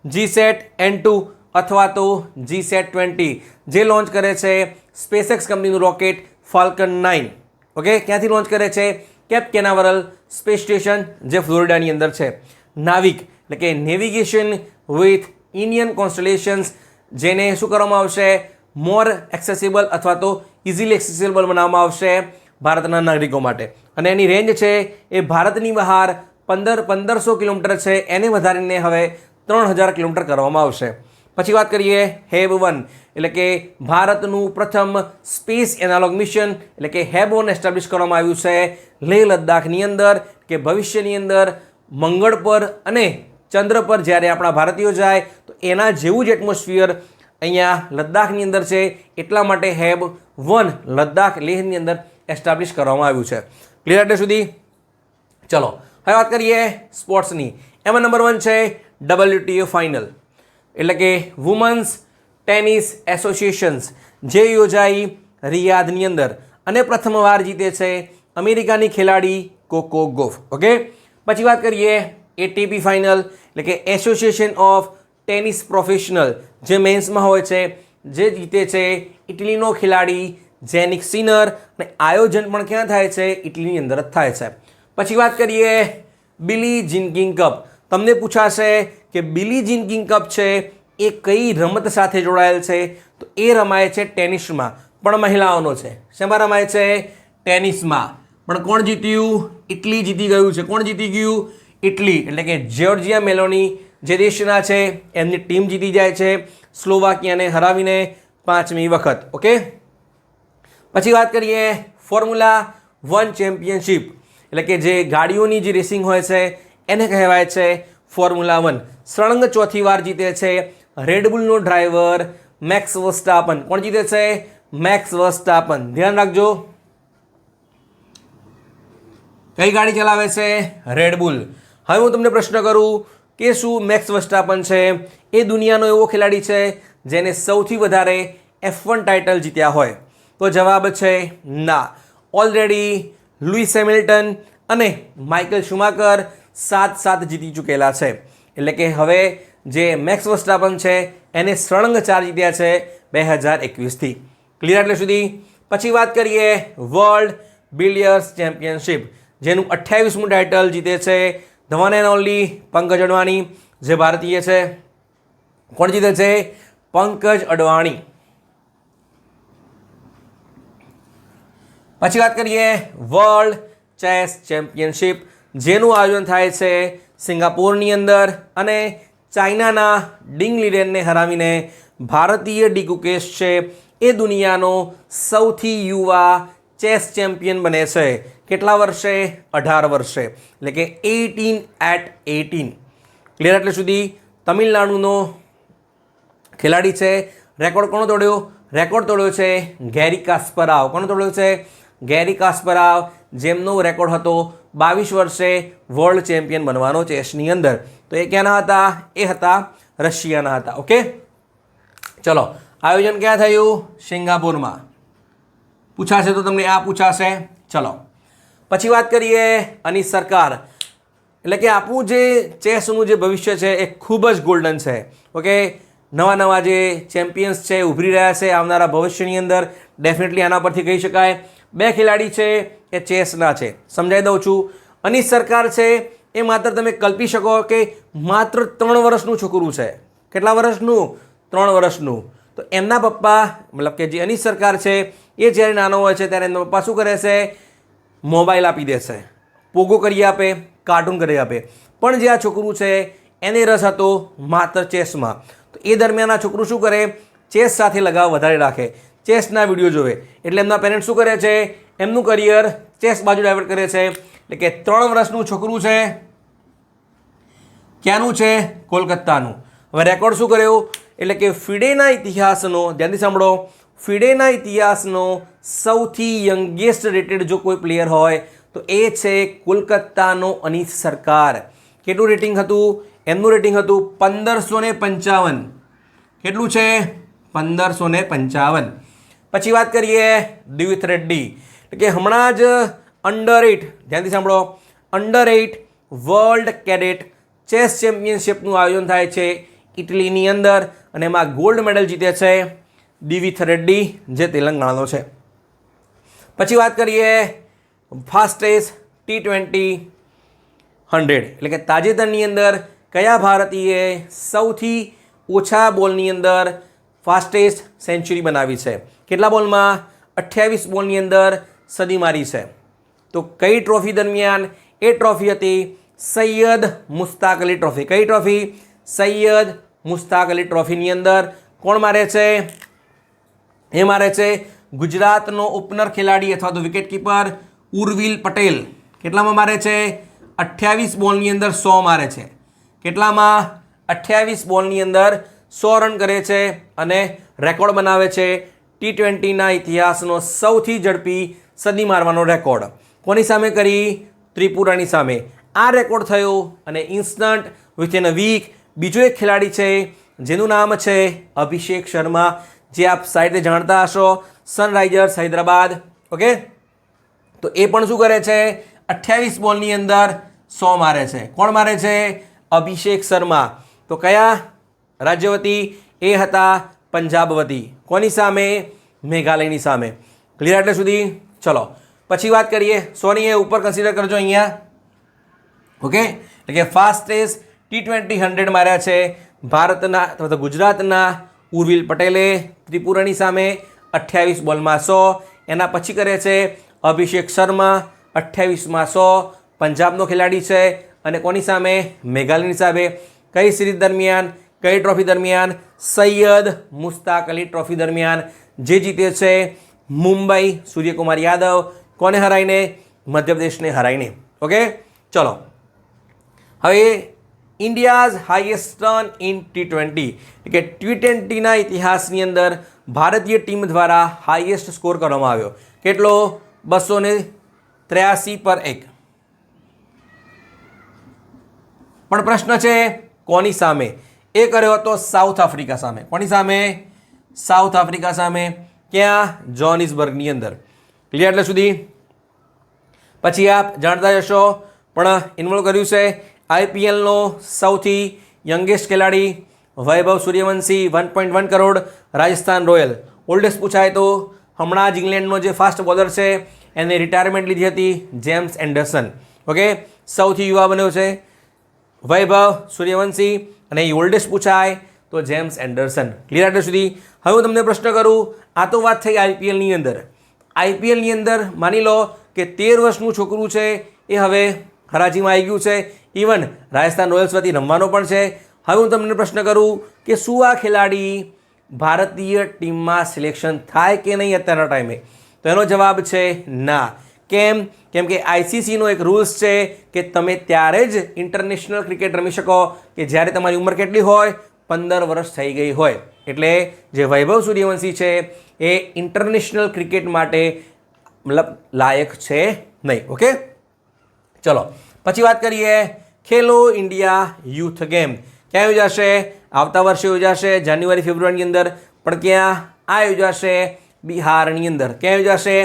A: GSAT N2 અથવા તો GSAT-20 જે લોન્ચ કરે છે સ્પેસએક્સ કંપનીનું રોકેટ ફાલ્કન 9. ઓકે, ક્યાંથી લોન્ચ કરે છે? કેપ કેનાવરલ સ્પેસ સ્ટેશન જે ફ્લોરિડાની અંદર છે. નાવિક એટલે કે નેવિગેશન વિથ ઇન્ડિયન કોન્સ્ટલેશન્સ, જેને શું કરવામાં આવશે, મોર એક્સેસિબલ અથવા તો ઇઝીલી એક્સેસિબલ બનાવવામાં આવશે ભારતના નાગરિકો માટે. અને એની રેન્જ છે એ ભારતની બહાર 1500 કિલોમીટર છે, એને વધારીને હવે 3000 કિલોમીટર કરવામાં આવશે. પછી વાત કરીએ HAB-1 એટલે કે ભારતનું પ્રથમ સ્પેસ એનાલોગ મિશન એટલે કે HAB-1 એસ્ટાબ્લિશ કરવામાં આવ્યું છે લેહ લદ્દાખની અંદર, કે ભવિષ્યની અંદર મંગળ પર અને ચંદ્ર પર જ્યારે આપણા ભારતીયો જાય તો એના જેવું જ એટમોસ્ફિયર અહીંયા લદ્દાખની અંદર છે, એટલા માટે HAB-1 લદ્દાખ લેહની અંદર એસ્ટાબ્લિશ કરવામાં આવ્યું છે. ક્લિયર એટલે સુધી? ચલો હવે વાત કરીએ સ્પોર્ટ્સની. એમાં નંબર 1 છે WTA ફાઇનલ એટલે કે વુમન્સ ટેનિસ એસોસિએશન્સ, જે યોજાઈ રિયાદની અંદર અને પ્રથમવાર જીતે છે અમેરિકાની ખેલાડી કોકો ગોફ. ઓકે, પછી વાત કરીએ ATP ફાઇનલ એટલે કે એસોસિએશન ઓફ ટેનિસ પ્રોફેશનલ, જે મેન્સમાં હોય છે, જે જીતે છે ઇટલીનો ખેલાડી જેનિક સિનર, અને આયોજન પણ ક્યાં થાય છે, ઇટલીની અંદર જ થાય છે. પછી વાત કરીએ બિલી જીન કિંગ કપ. તમને પૂછાશે કે બિલી જીન કિંગ કપ છે એ કઈ રમત સાથે જોડાયેલ છે, તો એ રમાય છે ટેનિસમાં, પણ મહિલાઓનો છે. શેમાં રમાય છે? ટેનિસમાં. પણ કોણ જીત્યું? ઇટલી જીતી ગયું છે. કોણ જીતી ગયું? ઇટલી. એટલે કે જ્યોર્જિયા મેલોની જે દેશના છે એમની ટીમ જીતી જાય છે સ્લોવાકિયાને હરાવીને 5મી વખત. ઓકે, પછી વાત કરીએ ફોર્મ્યુલા 1 ચેમ્પિયનશિપ એટલે કે જે ગાડીઓની જે રેસિંગ હોય છે એને કહેવાય છે ફોર્મ્યુલા 1. સળંગ 4થી વાર જીતે છે રેડબુલનો ડ્રાઈવર મેક્સ વર્સ્ટાપન. કોણ જીતે છે? મેક્સ વર્સ્ટાપન. ધ્યાન રાખજો, કઈ ગાડી ચલાવે છે? રેડબુલ. હવે હું તમને પ્રશ્ન કરું કે શું મેક્સ વર્સ્ટાપન છે એ દુનિયાનો એવો ખેલાડી છે જેને સૌથી વધારે F1 ટાઇટલ જીત્યા હોય? તો જવાબ છે ના. ઓલરેડી લુઈસ હેમિલ્ટન અને માઇકલ શુમાકર 7 જીતી ચૂકેલા છે. એટલે કે હવે જે મેક્સ વર્સ્ટાપન છે એને સળંગ 4 જીત્યા છે 2021થી. ક્લિયર એટલે સુધી? પછી વાત કરીએ વર્લ્ડ બિલિયર્ડ્સ ચેમ્પિયનશિપ, જેનું 28મું ટાઇટલ જીતે છે the one and only Pankaj Advani, જે ભારતીય છે. કોણ જીતે છે? પંકજ અડવાણી. પછી વાત કરીએ વર્લ્ડ ચેસ ચેમ્પિયનશિપ, જેનું આયોજન થાય છે સિંગાપોરની અંદર, અને ચાઇનાના ડિંગ લીડેનને હરાવીને ભારતીય ડી ગુકેશ છે એ દુનિયાનો સૌથી યુવા ચેસ ચેમ્પિયન બને છે. કેટલા વર્ષે? 18 વર્ષે. એટલે કે 18 ક્લિયર એટલે સુધી? તમિલનાડુનો ખેલાડી છે. રેકોર્ડ કોનો તોડ્યો? રેકોર્ડ તોડ્યો છે ગેરી કાસ્પરાવ. કોનો તોડ્યો છે? ગેરી કાસ્પરાવ, જેમનો રેકોર્ડ હતો 22 વર્ષે વર્લ્ડ ચેમ્પિયન બનવાનો ચેસની અંદર. તો એ ક્યાંના હતા? એ હતા રશિયાના હતા. ઓકે, ચલો આયોજન ક્યાં થયું? સિંગાપોરમાં. પૂછાશે તો તમને આ પૂછાશે. ચલો પછી વાત કરીએ અનીસ સરકાર. એટલે કે આપણું જે ચેસનું જે ભવિષ્ય છે એ ખૂબ જ ગોલ્ડન છે. ઓકે, નવા જે ચેમ્પિયન્સ છે ઉભરી રહ્યા છે આવનારા ભવિષ્યની અંદર. ડેફિનેટલી આના પરથી કહી શકાય 2 ખેલાડી છે એ ચેસના છે. સમજાવી દઉં છું. અનીસ સરકાર છે એ માત્ર તમે કલ્પી શકો કે માત્ર 3 વર્ષનું છોકરું છે. કેટલા વર્ષનું? 3 વર્ષનું. તો એમના પપ્પા મતલબ કે જે અનીસ સરકાર છે એ જ્યારે નાનો હોય છે ત્યારે એમના પપ્પા શું કરે છે? મોબાઈલ આપી દેશે, પોગો કરી આપે, કાર્ટૂન કરી આપે. પણ જે આ છોકરું છે એને રસ હતો માત્ર ચેસમાં. તો એ દરમિયાન આ છોકરું શું કરે? ચેસ સાથે લગાવ વધારે રાખે, ચેસના વિડીયો જોવે. એટલે એમના પેરેન્ટ્સ શું કરે છે? એમનું કરિયર ચેસ બાજુ ડાયવર્ટ કરે છે. એટલે કે 3 વર્ષનું છોકરું છે. ક્યાંનું છે? કોલકાતાનું. હવે રેકોર્ડ શું કર્યો? એટલે કે ફિડેના ઇતિહાસનો, ધ્યાનથી સાંભળો, ફિડેના ઇતિહાસનો સૌથી યંગેસ્ટ રેટેડ જો કોઈ પ્લેયર હોય તો એ છે કોલકાતાનો અનીસ સરકાર. કેટલું રેટિંગ હતું? એમનું રેટિંગ હતું 1555. કેટલું છે? 1555. પછી વાત કરીએ દિવિથ રેડ્ડી. એટલે કે હમણાં જ અંડર-8, ધ્યાનથી સાંભળો, અંડર-8 વર્લ્ડ કેડેટ ચેસ ચેમ્પિયનશિપનું આયોજન થાય છે ઇટલીની અંદર, અને એમાં ગોલ્ડ મેડલ જીતે છે દિવિથ રેડ્ડી, જે તેલંગાણાનો છે. પછી વાત કરીએ ફાસ્ટેસ્ટ T20 100 એટલે કે તાજેતરની અંદર કયા ભારતીયે સૌથી ઓછા બોલની અંદર ફાસ્ટેસ્ટ સેન્ચુરી બનાવી છે? કેટલા બોલમાં? 28 બોલની અંદર સદી મારી છે. તો કઈ ટ્રોફી દરમિયાન? એ ટ્રોફી હતી સૈયદ મુશ્તાક અલી ટ્રોફી. કઈ ટ્રોફી? સૈયદ મુશ્તાક અલી ટ્રોફીની અંદર કોણ મારે છે? એ મારે છે ગુજરાતનો ઓપનર ખેલાડી અથવા તો વિકેટ કીપર ઉર્વિલ પટેલ. કેટલામાં મારે છે? 28 બોલની અંદર 100 મારે છે. કેટલામાં? 28 બોલની અંદર 100 રન કરે છે અને રેકોર્ડ બનાવે છે T20ના ઇતિહાસનો સૌથી ઝડપી સદી મારવાનો રેકોર્ડ. કોની સામે કરી? ત્રિપુરાની સામે. આ રેકોર્ડ થયો અને ઇન્સ્ટન્ટ વિથિન અ વીક બીજો એક ખેલાડી છે જેનું નામ છે અભિષેક શર્મા, જે આપ સાઈડે જાણતા હશો, સનરાઇઝર્સ હૈદરાબાદ. ઓકે, તો એ પણ શું કરે છે? 28 બોલની અંદર 100 મારે છે. કોણ મારે છે? અભિષેક શર્મા. તો કયા રાજ્ય વતી? એ હતા પંજાબ વતી. કોની સામે? મેઘાલયની સામે. ક્લિયર એટલે સુધી? ચલો પછી વાત કરીએ. સોની એ ઉપર કન્સિડર કરજો અહીંયા. ઓકે, એટલે કે ફાસ્ટેસ્ટ T20 100 માર્યા છે ભારતના અથવા તો ગુજરાતના ઉર્વિલ પટેલે ત્રિપુરાની સામે 28 બોલમાં 100. એના પછી કરે છે અભિષેક શર્મા 28માં 100. પંજાબનો ખેલાડી છે અને કોની સામે? મેઘાલયની સામે. કઈ સિરીઝ દરમિયાન? કઈ ટ્રોફી દરમિયાન? સૈયદ મુશ્તાક અલી ટ્રોફી દરમિયાન, જે જીતે છે મુંબઈ સૂર્યકુમાર યાદવ. કોને હરાઈને? મધ્યપ્રદેશને હરાઈને. ઓકે, ચલો હવે India's highest run in T20 કે T20ના ઇતિહાસની અંદર ભારતીય ટીમ દ્વારા હાઈએસ્ટ સ્કોર કરવામાં આવ્યો. કેટલો? 283/1. પણ પ્રશ્ન છે કોની સામે? એ કર્યો હતો સાઉથ આફ્રિકા સામે. કોની સામે? સાઉથ આફ્રિકા સામે. ક્યાં? જોહાનિસબર્ગની અંદર. ક્લિયર એટલે સુધી? પછી આપ જાણતા જશો પણ ઇન્વોલ્વ કર્યું છે IPLનો સૌથી યંગેસ્ટ ખેલાડી વૈભવ સૂર્યવંશી 1.1 કરોડ રાજસ્થાન રોયલ. ઓલ્ડેસ્ટ પૂછાય તો હમણાં જ ઇંગ્લેન્ડનો જે ફાસ્ટ બોલર છે એને રિટાયરમેન્ટ લીધી હતી, જેમ્સ એન્ડરસન. ઓકે, સૌથી યુવા બન્યો છે વૈભવ સૂર્યવંશી અને એ ઓલ્ડેસ્ટ પૂછાય તો જેમ્સ એન્ડરસન. ક્લિયર એટલે સુધી? હવે હું તમને પ્રશ્ન કરું. આ તો વાત થઈ IPLની અંદર. IPLની અંદર માની લો કે 13 વર્ષનું છોકરું છે એ હવે હરાજીમાં આવી ગયું છે. ઇવન રાજસ્થાન રોયલ્સ વતી રમવાનો પણ છે. હવે હું તમને પ્રશ્ન કરું કે શું આ ખેલાડી ભારતીય ટીમમાં સિલેક્શન થાય કે નહીં અત્યારના ટાઈમે? તો એનો જવાબ છે ના. કેમ? કેમ કે ICCનો એક રૂલ્સ છે કે તમે ત્યારે જ ઇન્ટરનેશનલ ક્રિકેટ રમી શકો કે જ્યારે તમારી ઉંમર કેટલી હોય? 15 વર્ષ થઈ ગઈ હોય. એટલે જે વૈભવ સૂર્યવંશી છે એ ઇન્ટરનેશનલ ક્રિકેટ માટે મતલબ લાયક છે નહીં. ઓકે, ચલો પછી વાત કરીએ ખેલો ઇન્ડિયા યુથ ગેમ. ક્યાં યોજાશે? આવતા વર્ષે યોજાશે જાન્યુઆરી ફેબ્રુઆરીની અંદર. પણ ક્યાં? આ યોજાશે બિહારની અંદર. ક્યાં યોજાશે?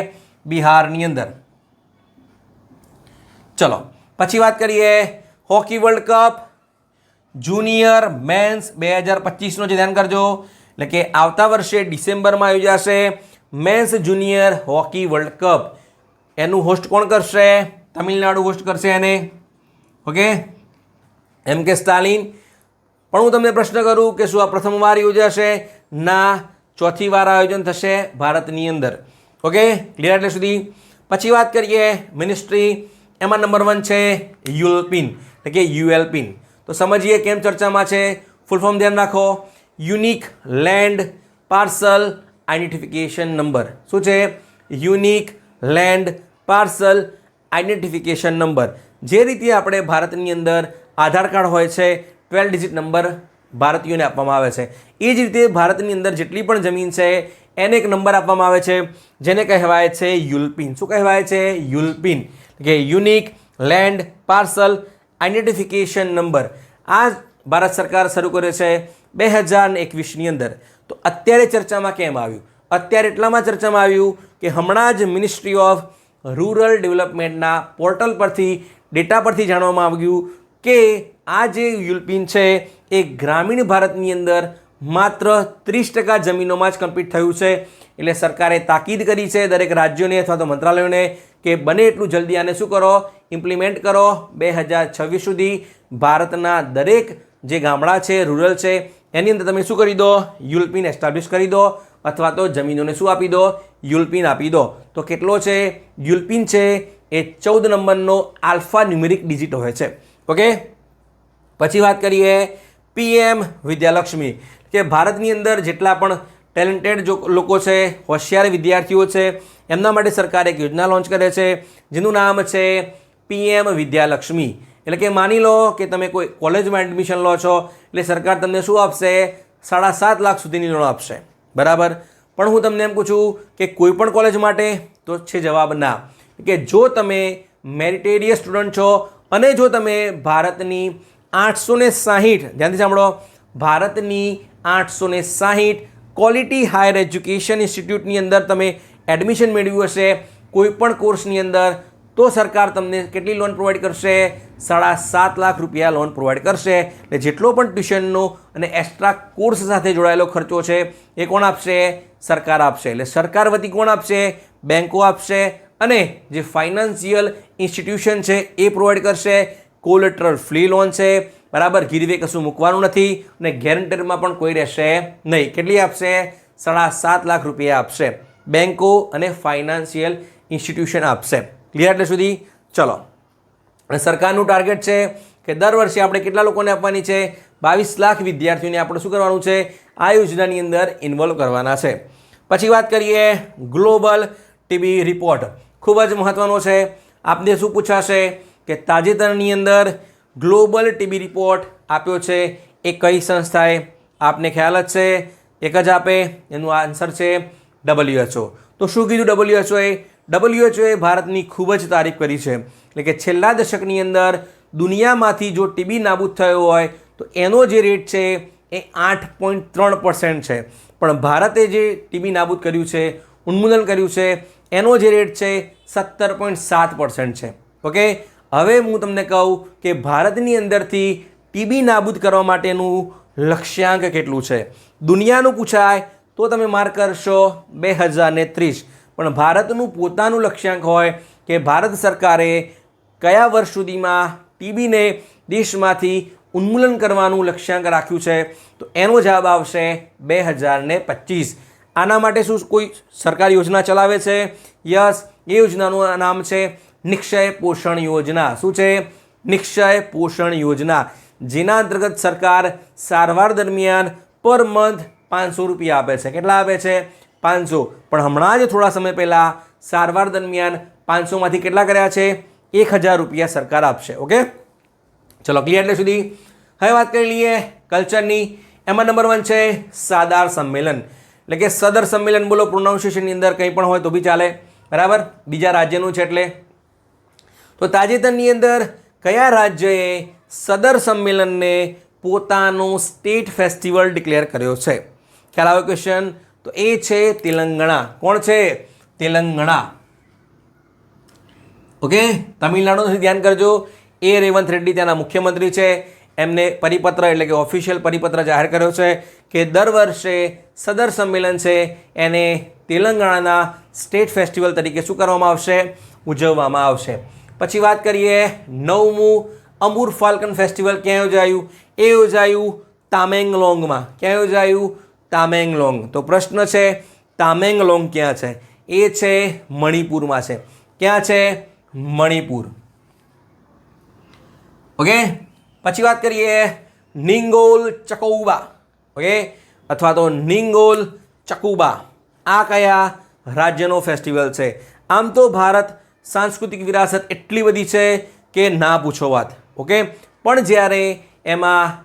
A: બિહારની અંદર. ચલો પછી વાત કરીએ hockey world cup junior men's 2025નો જે ધ્યાન કરજો. એટલે કે આવતા વર્ષે ડિસેમ્બરમાં યોજાશે men's junior hockey world cup. એનું હોસ્ટ કોણ કરશે? તમિલનાડુ હોસ્ટ કરશે એને. Okay, MK Stalin. પણ હું તમને પ્રશ્ન કરું કે શું આ પ્રથમવાર યોજાશે? ના, ચોથી વાર આયોજન થશે ભારતની અંદર. ઓકે, ક્લિયર એટલે સુધી? પછી વાત કરીએ મિનિસ્ટ્રી. એમાં નંબર 1 છે યુલપિન એટલે કે ULPIN. તો સમજીએ કેમ ચર્ચામાં છે. ફૂલ ફોર્મ ધ્યાન રાખો. Unique land parcel identification number. શું છે? Unique land parcel identification number. જે રીતે આપણે ભારતની અંદર આધાર કાર્ડ હોય છે 12 ડિજિટ નંબર ભારતીયોને આપવામાં આવે છે, એ જ રીતે ભારતની અંદર જેટલી પણ જમીન છે એને એક નંબર આપવામાં આવે છે જેને કહેવાય છે યુલપિન. શું કહેવાય છે? યુલપિન કે unique land parcel identification number. આ ભારત સરકાર શરૂ કરે છે 2021ની અંદર. તો અત્યારે ચર્ચામાં કેમ આવ્યું? અત્યારે એટલામાં ચર્ચામાં આવ્યું કે હમણાં જ મિનિસ્ટ્રી ઓફ રૂરલ ડેવલપમેન્ટના પોર્ટલ પરથી ડેટા પરથી જાણવામાં આવ્યું કે આ જે યુલપિન છે એ ગ્રામીણ ભારતની અંદર માત્ર 30% જમીનોમાં જ કમ્પ્લીટ થયું છે. એટલે સરકારે તાકીદ કરી છે દરેક રાજ્યોને અથવા તો મંત્રાલયોને કે બને એટલું જલ્દી આને શું કરો? ઇમ્પ્લિમેન્ટ કરો 2026 સુધી ભારતના દરેક જે ગામડા છે, રૂરલ છે, એની અંદર તમે શું કરી દો, યુલપીન એસ્ટાબ્લિશ કરી દો અથવા તો જમીનોને શું આપી દો, યુલપીન આપી દો. તો કેટલો છે યુલપીન છે એ 14 નંબરનો આલ્ફા ન્યુમેરિક ડિજિટ હોય છે. ઓકે, પછી વાત કરીએ PM વિદ્યાલક્ષ્મી, કે ભારતની અંદર જેટલા પણ ટેલેન્ટેડ લોકો છે, હોશિયાર વિદ્યાર્થીઓ છે, એમના માટે સરકારે એક યોજના લોન્ચ કરે છે જેનું નામ છે PM વિદ્યાલક્ષ્મી. એટલે કે માની લો કે તમે કોઈ કોલેજમાં એડમિશન લો છો એટલે સરકાર તમને શું આપશે, 7.5 લાખ સુધીની લોન આપશે. બરાબર, પણ હું તમને એમ પૂછું કે કોઈ પણ કોલેજ માટે, તો છે જવાબ ના. કે જો તમે મેરિટેરિયસ સ્ટુડન્ટ છો અને જો તમે ભારતની 860, ધ્યાનથી સાંભળો, ભારતની 860 ક્વોલિટી હાયર એજ્યુકેશન ઇન્સ્ટિટ્યૂટની અંદર તમે એડમિશન મેળવ્યું હશે કોઈ પણ કોર્સની અંદર, તો સરકાર તમને કેટલી લોન પ્રોવાઈડ કરશે, 7.5 લાખ રૂપિયા લોન પ્રોવાઈડ કરશે. એટલે જેટલો પણ ટ્યુશનનો અને એક્સ્ટ્રા કોર્સ સાથે જોડાયેલો ખર્ચો છે એ કોણ આપશે, સરકાર આપશે. એટલે સરકાર વતી કોણ આપશે, બેન્કો આપશે, અને જે ફાઇનાન્શિયલ ઇન્સ્ટિટ્યુશન છે એ પ્રોવાઈડ કરશે. કોલેટરલ ફ્રી લોન છે, બરાબર, ગીરવે કશું મૂકવાનું નથી અને ગેરંટરમાં પણ કોઈ રહેશે નહીં. કેટલી આપશે, 7.5 લાખ રૂપિયા આપશે બેન્કો અને ફાઇનાન્શિયલ ઇન્સ્ટિટ્યુશન આપશે. ક્લિયર એટલે સુધી? ચલો, અને સરકારનું ટાર્ગેટ છે કે દર વર્ષે આપણે કેટલા લોકોને આપવાની છે, 22 લાખ વિદ્યાર્થીઓને આપણે શું કરવાનું છે, આ યોજનાની અંદર ઇન્વોલ્વ કરવાના છે. પછી વાત કરીએ ગ્લોબલ ટીબી રિપોર્ટ, ખૂબ જ મહત્ત્વનો છે. આપને શું પૂછાશે કે તાજેતરની અંદર ગ્લોબલ ટીબી રિપોર્ટ આપ્યો છે એ કઈ સંસ્થાએ, આપને ખ્યાલ જ છે, એક જ આપે, એનું આન્સર છે WHO. તો શું કીધું WHOએ ભારતની ખૂબ જ તારીફ કરી છે. એટલે કે છેલ્લા દશકની અંદર દુનિયામાંથી જો ટીબી નાબૂદ થયો હોય તો એનો જે રેટ છે એ 8.3% છે, પણ ભારતે જે ટીબી નાબૂદ કર્યું છે, ઉન્મૂલન કર્યું છે, એનો જે રેટ છે 17.7% છે. ઓકે, હવે હું તમને કહું કે ભારતની અંદરથી ટીબી નાબૂદ કરવા માટેનું લક્ષ્યાંક કેટલું છે. દુનિયાનું પૂછાય તો તમે માર્ક કરશો 2030, પણ ભારતનું પોતાનું લક્ષ્યાંક હોય કે ભારત સરકારે કયા વર્ષ સુધીમાં ટીબીને દેશમાંથી ઉન્મૂલન કરવાનું લક્ષ્યાંક રાખ્યું છે, તો એનો જવાબ આવશે 2025. આના માટે શું કોઈ સરકાર યોજના ચલાવે છે? યસ, એ યોજનાનું નામ છે નિક્ષય પોષણ યોજના. શું છે? નિક્ષય પોષણ યોજના, જેના અંતર્ગત સરકાર સારવાર દરમિયાન પર મંથ 500 રૂપિયા આપે છે. કેટલા આપે છે? 500. પણ હમણાં જ થોડા સમય પહેલાં સારવાર દરમિયાન 500માંથી કેટલા કર્યા છે? 1000 રૂપિયા સરકાર આપશે. ઓકે, ચલો, ક્લિયર એટલે સુધી? હવે વાત કરી લઈએ કલ્ચરની. એમાં નંબર 1 છે સાદાર સંમેલન, એટલે કે સદર સંમેલન. બોલો, પ્રોનાઉન્સિએશનની અંદર કંઈ પણ હોય તો બી ચાલે, બરાબર, બીજા રાજ્યનું છે એટલે. તો તાજેતરની અંદર કયા રાજ્યએ સદર સંમેલનને પોતાનો સ્ટેટ ફેસ્ટિવલ ડિક્લેર કર્યો છે? ખ્યાલ આવે ક્વેશ્ચન? તો એ છે તેલંગાણા. કોણ છે? તેલંગાણા. ઓકે, તમિલનાડુનું ધ્યાન કરજો. એ રેવંત રેડ્ડી ત્યાંના મુખ્યમંત્રી છે. એમને પરિપત્ર એટલે કે ઓફિશિયલ પરિપત્ર જાહેર કર્યો છે કે દર વર્ષે સદર સંમેલન છે એને તેલંગાણાના સ્ટેટ ફેસ્ટિવલ તરીકે શું કરવામાં આવશે? ઉજવવામાં આવશે. પછી વાત કરીએ 9મું અમૂર ફાલ્કન ફેસ્ટિવલ ક્યાં યોજાયું? એ યોજાયું તામેંગલોંગમાં. ક્યાં યોજાયું? તામેંગલોંગ. તો પ્રશ્ન છે તામેંગલોંગ ક્યાં છે? એ છે મણિપુરમાં છે. ક્યાં છે? મણિપુર. ઓકે, પછી વાત કરીએ નિંગોલ ચકૌબા. ઓકે, અથવા તો નિંગોલ ચકુબા. આ કયા રાજ્યનો ફેસ્ટિવલ છે? આમ તો ભારત સાંસ્કૃતિક વિરાસત એટલી બધી છે કે ના પૂછો વાત. ઓકે, પણ જ્યારે એમાં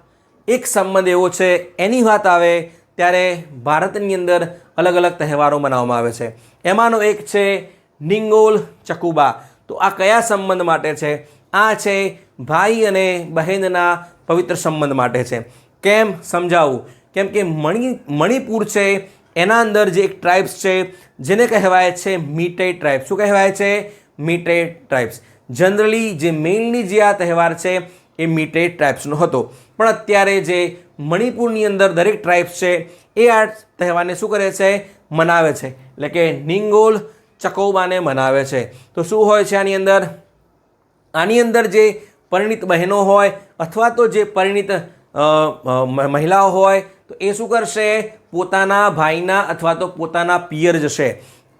A: એક સંબંધ એવો છે એની વાત આવે ત્યારે ભારતની અંદર અલગ અલગ તહેવારો મનાવવામાં આવે છે. એમાંનો એક છે નિંગોલ ચકુબા. તો આ કયા સંબંધ માટે છે? આ છે ભાઈ અને બહેનના પવિત્ર સંબંધ માટે છે. કેમ? સમજાવું. કેમ કે મણિપુર છે એના અંદર જે એક ટ્રાઇબ્સ છે જેને કહેવાય છે મીટેઈ ટ્રાઇબ્સ. શું કહેવાય છે? મીટેઈ ટ્રાઇબ્સ. જનરલી જે મેઇનલી જે આ તહેવાર છે એ મીટેઈ ટ્રાઇબ્સનો હતો, પણ અત્યારે જે મણિપુરની અંદર દરેક ટ્રાઇબ્સ છે એ આ તહેવારને શું કરે છે? મનાવે છે. એટલે કે નિંગોલ ચકૌબાને મનાવે છે. તો શું હોય છે આની અંદર? આની અંદર જે પરિણીત બહેનો હોય અથવા તો જે પરિણીત મહિલાઓ હોય તો એ શું કરશે? પોતાના ભાઈના અથવા તો પોતાના પિયર જશે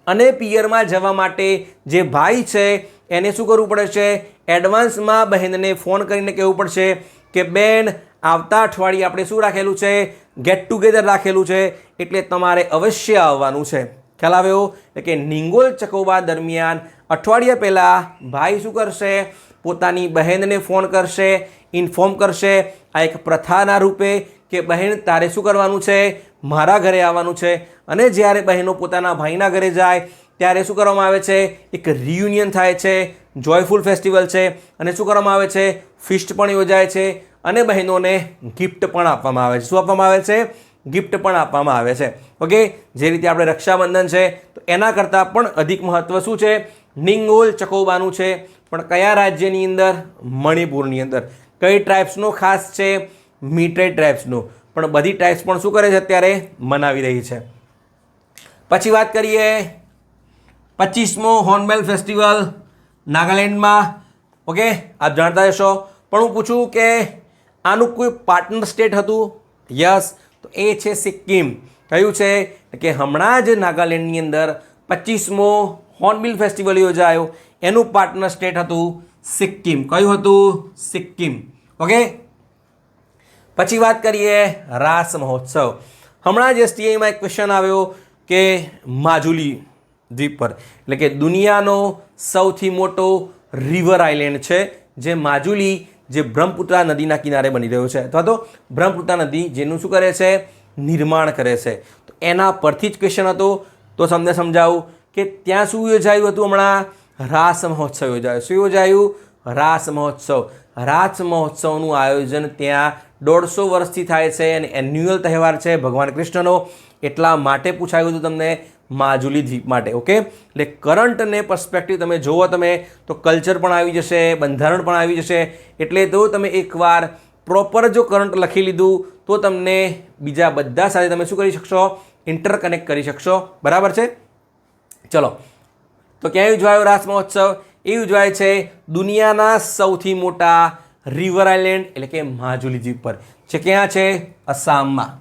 A: અને પિયરમાં જવા માટે જે ભાઈ છે એને શું કરવું પડે છે? એડવાન્સમાં બહેનને ફોન કરીને કહેવું પડશે કે બેન આવતા અઠવાડિયે આપણે શું રાખેલું છે? ગેટ ટુગેધર રાખેલું છે, એટલે તમારે અવશ્ય આવવાનું છે. ખ્યાલ આવ્યો? એટલે કે નિંગોલ ચકોબા દરમિયાન અઠવાડિયા પહેલાં ભાઈ શું કરશે? પોતાની બહેનને ફોન કરશે, ઇન્ફોર્મ કરશે આ એક પ્રથાના રૂપે કે બહેન તારે શું કરવાનું છે? મારા ઘરે આવવાનું છે. અને જ્યારે બહેનો પોતાના ભાઈના ઘરે જાય ત્યારે શું કરવામાં આવે છે? એક રિયુનિયન થાય છે, જોયફુલ ફેસ્ટિવલ છે. અને શું કરવામાં આવે છે? ફિસ્ટ પણ યોજાય છે અને બહેનોને ગિફ્ટ પણ આપવામાં આવે છે. શું આપવામાં આવે છે? ગિફ્ટ પણ આપવામાં આવે છે. ઓકે, જે રીતે આપણે રક્ષાબંધન છે તો એના કરતાં પણ અધિક મહત્ત્વ શું છે? નિંગોલ ચકોબાનું છે. પણ કયા રાજ્યની અંદર? મણિપુરની અંદર. કઈ ટ્રાઇબ્સનો ખાસ છે? મીટેડ ટ્રાઇબ્સનો. પણ બધી ટ્રાઇબ્સ પણ શું કરે છે? અત્યારે મનાવી રહી છે. પછી વાત કરીએ 25મો હોર્નબિલ ફેસ્ટિવલ નાગાલેન્ડમાં. ઓકે, આપ જાણતા હશો. પણ હું પૂછું કે આનું કોઈ પાર્ટનર સ્ટેટ હતું? યસ, તો એ છે સિક્કિમ. કયું છે? કે હમણાં જ નાગાલેન્ડની અંદર 25મો હોર્નબિલ ફેસ્ટિવલ યોજાયો, એનું પાર્ટનર સ્ટેટ હતું સિક્કિમ. કયું હતું? સિક્કિમ. ઓકે, પછી વાત કરીએ રાસ મહોત્સવ. હમણાં જ એસટીઆઈમાં એક ક્વેશ્ચન આવ્યો કે માજુલી દ્વીપ પર, એટલે કે દુનિયાનો સૌથી મોટો રિવર આઇલેન્ડ છે જે માજુલી, જે બ્રહ્મપુત્રા નદીના કિનારે બની રહ્યો છે, અથવા તો બ્રહ્મપુત્રા નદી જેનું શું કરે છે? નિર્માણ કરે છે. તો એના પરથી જ ક્વેશ્ચન હતો. તો તમને સમજાવું કે ત્યાં શું યોજાયું હતું? હમણાં રાસ મહોત્સવ યોજાયો. શું યોજાયું? રાસ મહોત્સવ. રાસ મહોત્સવનું આયોજન ત્યાં 150 વર્ષથી થાય છે અને એન્યુઅલ તહેવાર છે ભગવાન કૃષ્ણનો. એટલા માટે પૂછાયું હતું તમને માજુલી દ્વીપ માટે. ઓકે, એટલે કરંટ ને પર્સપેક્ટિવ તમે જુઓ તમે તો કલ્ચર પણ આવી જશે, બંધારણ પણ આવી જશે. એટલે તો તમે એકવાર પ્રોપર જો કરંટ લખી લીધું તો તમને બીજા બધા સાથે તમે શું કરી શકશો? ઇન્ટરકનેક્ટ કરી શકશો. બરાબર છે? ચલો, તો ક્યાં ઉજવાયો રાસ મહોત્સવ? એ ઉજવાય છે દુનિયાના સૌથી મોટા રિવર આઇલેન્ડ એટલે કે માજુલી દ્વીપ પર. છે ક્યાં છે? અસામમાં.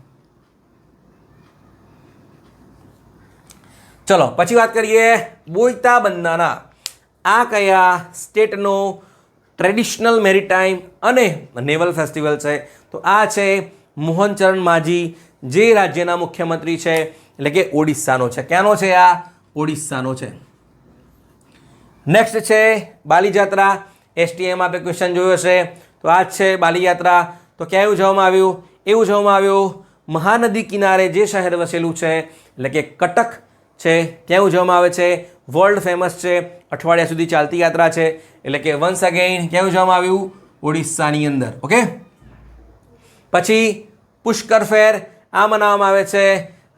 A: ચલો, પછી વાત કરીએ બોયતા બંદાના. આ કયા સ્ટેટનો ટ્રેડિશનલ મેરીટાઈમ અને નેવલ ફેસ્ટિવલ છે? તો આ છે મોહનચરણ માઝી, જે રાજ્યના મુખ્યમંત્રી છે, એટલે કે ઓડિશાનો છે. ક્યાંનો છે? આ ઓડિશાનો છે. નેક્સ્ટ છે બાલીયાત્રા. એસટીએમાં આપણે ક્વેશ્ચન જોયો હશે. તો આ જ છે બાલીયાત્રા. તો ક્યાં ઉજવવામાં આવ્યું? એ ઉજવવામાં આવ્યું મહાનદી કિનારે જે શહેર વસેલું છે, એટલે કે કટક છે, ત્યાં ઉજવવામાં આવે છે. વર્લ્ડ ફેમસ છે, અઠવાડિયા સુધી ચાલતી યાત્રા છે. એટલે કે વન્સ અગેઇન ક્યાં ઉજવવામાં આવ્યું? ઓડિશાની અંદર. ઓકે, પછી પુષ્કર ફેર. આ મનાવવામાં આવે છે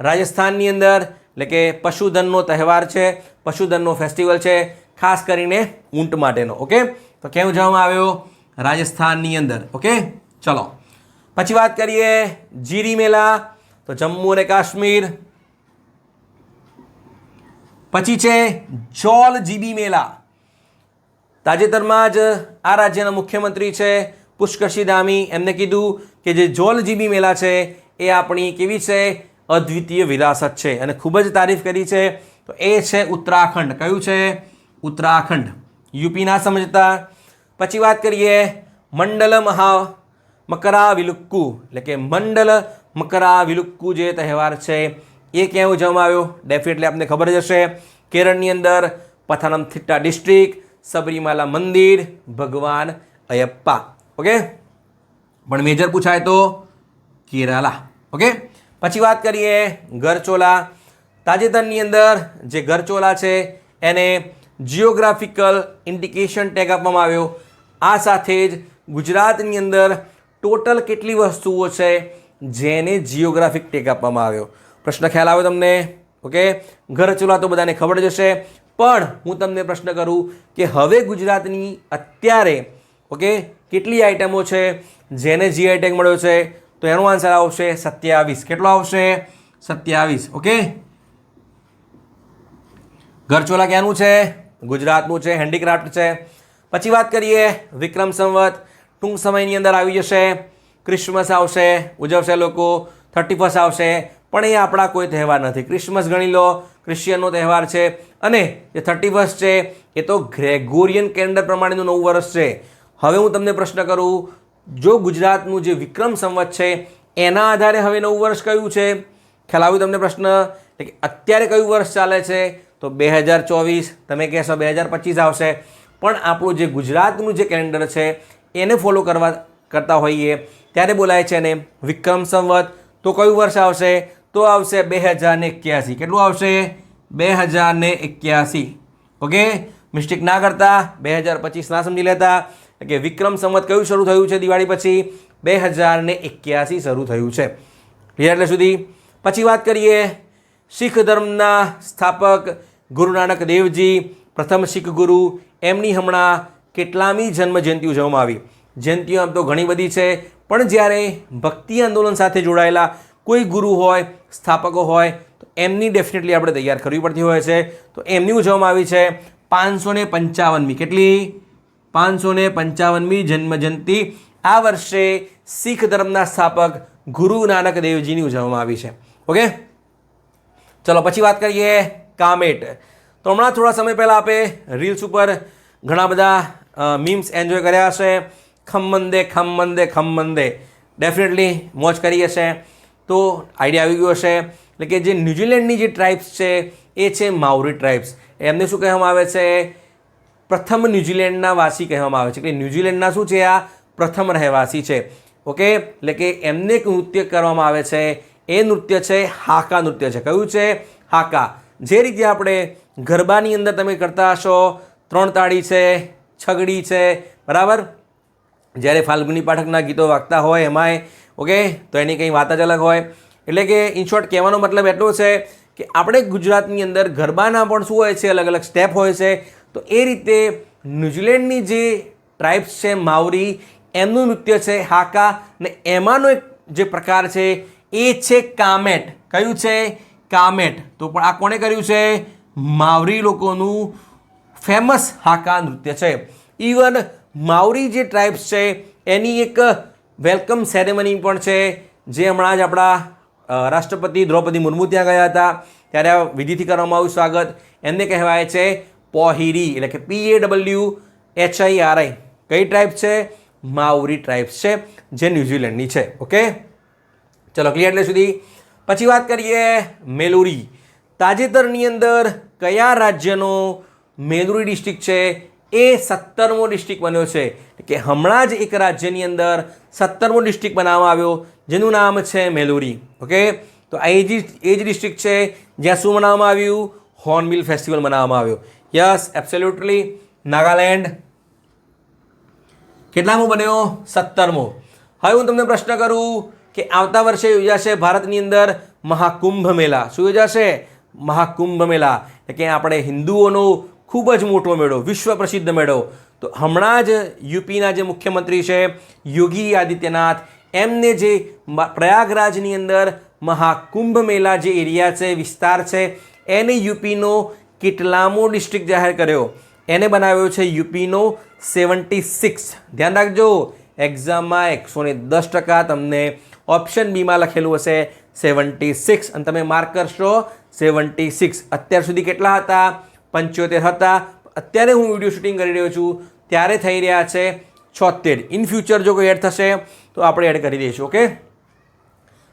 A: રાજસ્થાનની અંદર, એટલે કે પશુધનનો તહેવાર છે, પશુધનનો ફેસ્ટિવલ છે, ખાસ કરીને ઊંટ માટેનો. ઓકે, તો ક્યાં ઉજવવામાં આવ્યો? રાજસ્થાનની અંદર. ઓકે, ચલો, પછી વાત કરીએ જીરી મેલા. તો જમ્મુ અને કાશ્મીર. પછી છે જોલ જીબી મેલા. તાજેતરમાં જ આ રાજ્યના મુખ્યમંત્રી છે પુષ્કરસિંહ ધામી, એમને કીધું કે જે જોલ જીબી મેલા છે એ આપણી કેવી છે? અદ્વિતીય વિરાસત છે અને ખૂબ જ તારીફ કરી છે. તો એ છે ઉત્તરાખંડ. કયું છે? ઉત્તરાખંડ. યુપી ના સમજતા. પછી વાત કરીએ મંડલ મકરાવિલુક્કુ, એટલે કે મંડલ મકરાવિલુક્કુ જે તહેવાર છે એ ક્યાં ઉજવવામાં આવ્યો? ડેફિનેટલી આપને ખબર જ હશે. કેરળની અંદર પથાનમથિટ્ટા ડિસ્ટ્રિક્ટ, સબરીમાલા મંદિર, ભગવાન અયપ્પા. ઓકે, પણ મેજર પૂછાય તો કેરાલા. ઓકે, પછી વાત કરીએ ગરચોલા. તાજેતરની અંદર જે ગરચોલા છે એને જિયોગ્રાફિકલ ઇન્ડિકેશન ટેગ આપવામાં આવ્યો. આ સાથે જ ગુજરાતની અંદર ટોટલ કેટલી વસ્તુઓ છે જેને જિયોગ્રાફિક ટેગ આપવામાં આવ્યો? પ્રશ્ન ખ્યાલ આવ્યો તમને? ઓકે, ગરચોલા તો બધાને ખબર જ હશે, પણ હું તમને પ્રશ્ન કરું કે હવે ગુજરાતની અત્યારે ઓકે કેટલી આઇટમો છે જેને જીઆઈ ટેગ મળ્યો છે? તો એનો આન્સર આવશે 27. કેટલો આવશે? 27. ઓકે, ગરચોલા ક્યાંનું છે? ગુજરાતનું છે, હેન્ડીક્રાફ્ટ છે. પછી વાત કરીએ વિક્રમ સંવત, ટૂંક સમયની અંદર આવી જશે. ક્રિસમસ આવશે, ઉજવશે લોકો. 31 આવશે, પણ એ આપણા કોઈ તહેવાર નથી. ક્રિસમસ ગણી લો, ક્રિશ્ચિયનનો તહેવાર છે. અને જે 31 છે એ તો ગ્રેગોરિયન કેલેન્ડર પ્રમાણેનું નવું વર્ષ છે. હવે હું તમને પ્રશ્ન કરું, જો ગુજરાતનું જે વિક્રમ સંવત છે એના આધારે હવે નવું વર્ષ કયું છે? ખ્યાલ આવ્યું તમને પ્રશ્ન? એટલે કે અત્યારે કયું વર્ષ ચાલે છે? તો 2024. તમે કહેશો 2025 આવશે, પણ આપણું જે ગુજરાતનું જે કેલેન્ડર છે એને ફોલો કરતા હોઈએ ત્યારે બોલાય છે એને વિક્રમ સંવત. તો કયું વર્ષ આવશે? તો આવશે 2081. કેટલું આવશે? 2081. ઓકે, મિસ્ટેક ના કરતા, 2025 ના સમજી લેતા. કે વિક્રમ સંવત કયું શરૂ થયું છે દિવાળી પછી? 2081 શરૂ થયું છે. ક્લિયર એટલે સુધી? પછી વાત કરીએ શીખ ધર્મના સ્થાપક ગુરુ નાનક દેવજી, પ્રથમ શીખ ગુરુ, એમની હમણાં કેટલામી જન્મ જયંતિ ઉજવવામાં આવી? જયંતિઓ આમ તો ઘણી બધી છે, પણ જ્યારે ભક્તિ આંદોલન સાથે જોડાયેલા કોઈ ગુરુ હોય, સ્થાપકો હોય, તો એમની ડેફિનેટલી આપણે તૈયાર કરવી પડતી હોય છે. તો એમની ઉજવવામાં આવી છે 555મી. કેટલી? 555મી જન્મજયંતિ આ વર્ષે શીખ ધર્મના સ્થાપક ગુરુ નાનક દેવજીની ઉજવવામાં આવી છે. ઓકે, ચલો પછી વાત કરીએ કામેટ. તો હમણાં થોડા સમય પહેલાં આપણે રીલ્સ ઉપર ઘણા બધા મીમ્સ એન્જોય કર્યા હશે. ખમ્મંદે ખમ્મંદે ખમ્મંદે, ડેફિનેટલી મોજ કરી હશે. તો આઈડિયા આવી ગયો હશે. એટલે કે જે ન્યૂઝીલેન્ડની જે ટ્રાઇબ્સ છે એ છે માઉરી ટ્રાઇબ્સ. એમને શું કહેવામાં આવે છે? પ્રથમ ન્યૂઝીલેન્ડના વાસી કહેવામાં આવે છે. કે ન્યૂઝીલેન્ડના શું છે? આ પ્રથમ રહેવાસી છે. ઓકે, એટલે કે એમને એક નૃત્ય કરવામાં આવે છે. એ નૃત્ય છે હાકા નૃત્ય છે. કયું છે? હાકા. જે રીતે આપણે ગરબાની અંદર તમે કરતા હશો, 3 તાળી છે, છગડી છે, બરાબર? જ્યારે ફાલ્ગુની પાઠકના ગીતો વાગતા હોય એમાંય, ઓકે, તો એની કંઈ વાત જ અલગ હોય. એટલે કે ઇન શોર્ટ કહેવાનો મતલબ એટલો છે કે આપણે ગુજરાતની અંદર ગરબાના પણ શું હોય છે? અલગ અલગ સ્ટેપ હોય છે. તો એ રીતે ન્યૂઝીલેન્ડની જે ટ્રાઇબ્સ છે માઉરી, એમનું નૃત્ય છે હાકા. ને એમાંનો એક જે પ્રકાર છે એ છે કામેટ. કયું છે? કામેટ. તો પણ આ કોણે કર્યું છે? માવરી લોકોનું ફેમસ હાકા નૃત્ય છે. ઇવન માવરી જે ટ્રાઇબ્સ છે એની એક વેલકમ સેરેમની પણ છે, જે હમણાં જ આપણા રાષ્ટ્રપતિ દ્રૌપદી મુર્મુ ત્યાં ગયા હતા ત્યારે આ વિધિથી કરવામાં આવ્યું સ્વાગત. એમને કહેવાય છે પોહિરી, એટલે કે PAWHIRI. કઈ ટ્રાઇબ છે? માઉરી ટ્રાઇબ્સ છે, જે ન્યૂઝીલેન્ડની છે. ઓકે, ચલો ક્લિયર એટલે સુધી. પછી વાત કરીએ મેલુરી. તાજેતરની અંદર કયા રાજ્યનો મેલુરી ડિસ્ટ્રિક્ટ છે એ 17મો ડિસ્ટ્રિક્ટ બન્યો છે? કે હમણાં જ એક રાજ્યની અંદર 17મો ડિસ્ટ્રિક્ટ બનાવવામાં આવ્યો, જેનું નામ છે મેલુરી. ઓકે, તો આ એ જ ડિસ્ટ્રિક્ટ છે જ્યાં શું મનાવવામાં આવ્યું? હોર્નબિલ ફેસ્ટિવલ મનાવવામાં આવ્યો. Yes, absolutely. નાગાલેન્ડ કેટલામો બન્યો? 17મો. હવે હું તમને પ્રશ્ન કરું કે આવતા વર્ષે યોજાશે ભારતની અંદર મહાકુંભ મેળા. શું યોજાશે? મહાકુંભ મેળા. એટલે કે આપણે હિન્દુઓનો ખૂબ જ મોટો મેળો, વિશ્વ પ્રસિદ્ધ મેળો. તો હમણાં જ યુપીના જે મુખ્યમંત્રી છે યોગી આદિત્યનાથ, એમને જે પ્રયાગરાજની અંદર મહાકુંભ મેળા જે એરિયા છે, વિસ્તાર છે, એને યુપીનો કેટલામો ડિસ્ટ્રિક્ટ જાહેર કર્યો? એને બનાવ્યો છે યુપીનો 76. ધ્યાન રાખજો, એક્ઝામમાં 110% તમને ઓપ્શન બીમાં લખેલું હશે 76 અને તમે માર્ક કરશો 76. અત્યાર સુધી કેટલા હતા? 75 હતા. અત્યારે હું વિડીયો શૂટિંગ કરી રહ્યો છું ત્યારે થઈ રહ્યા છે 76. ઇન ફ્યુચર જો કોઈ એડ થશે તો આપણે એડ કરી દઈશું. ઓકે,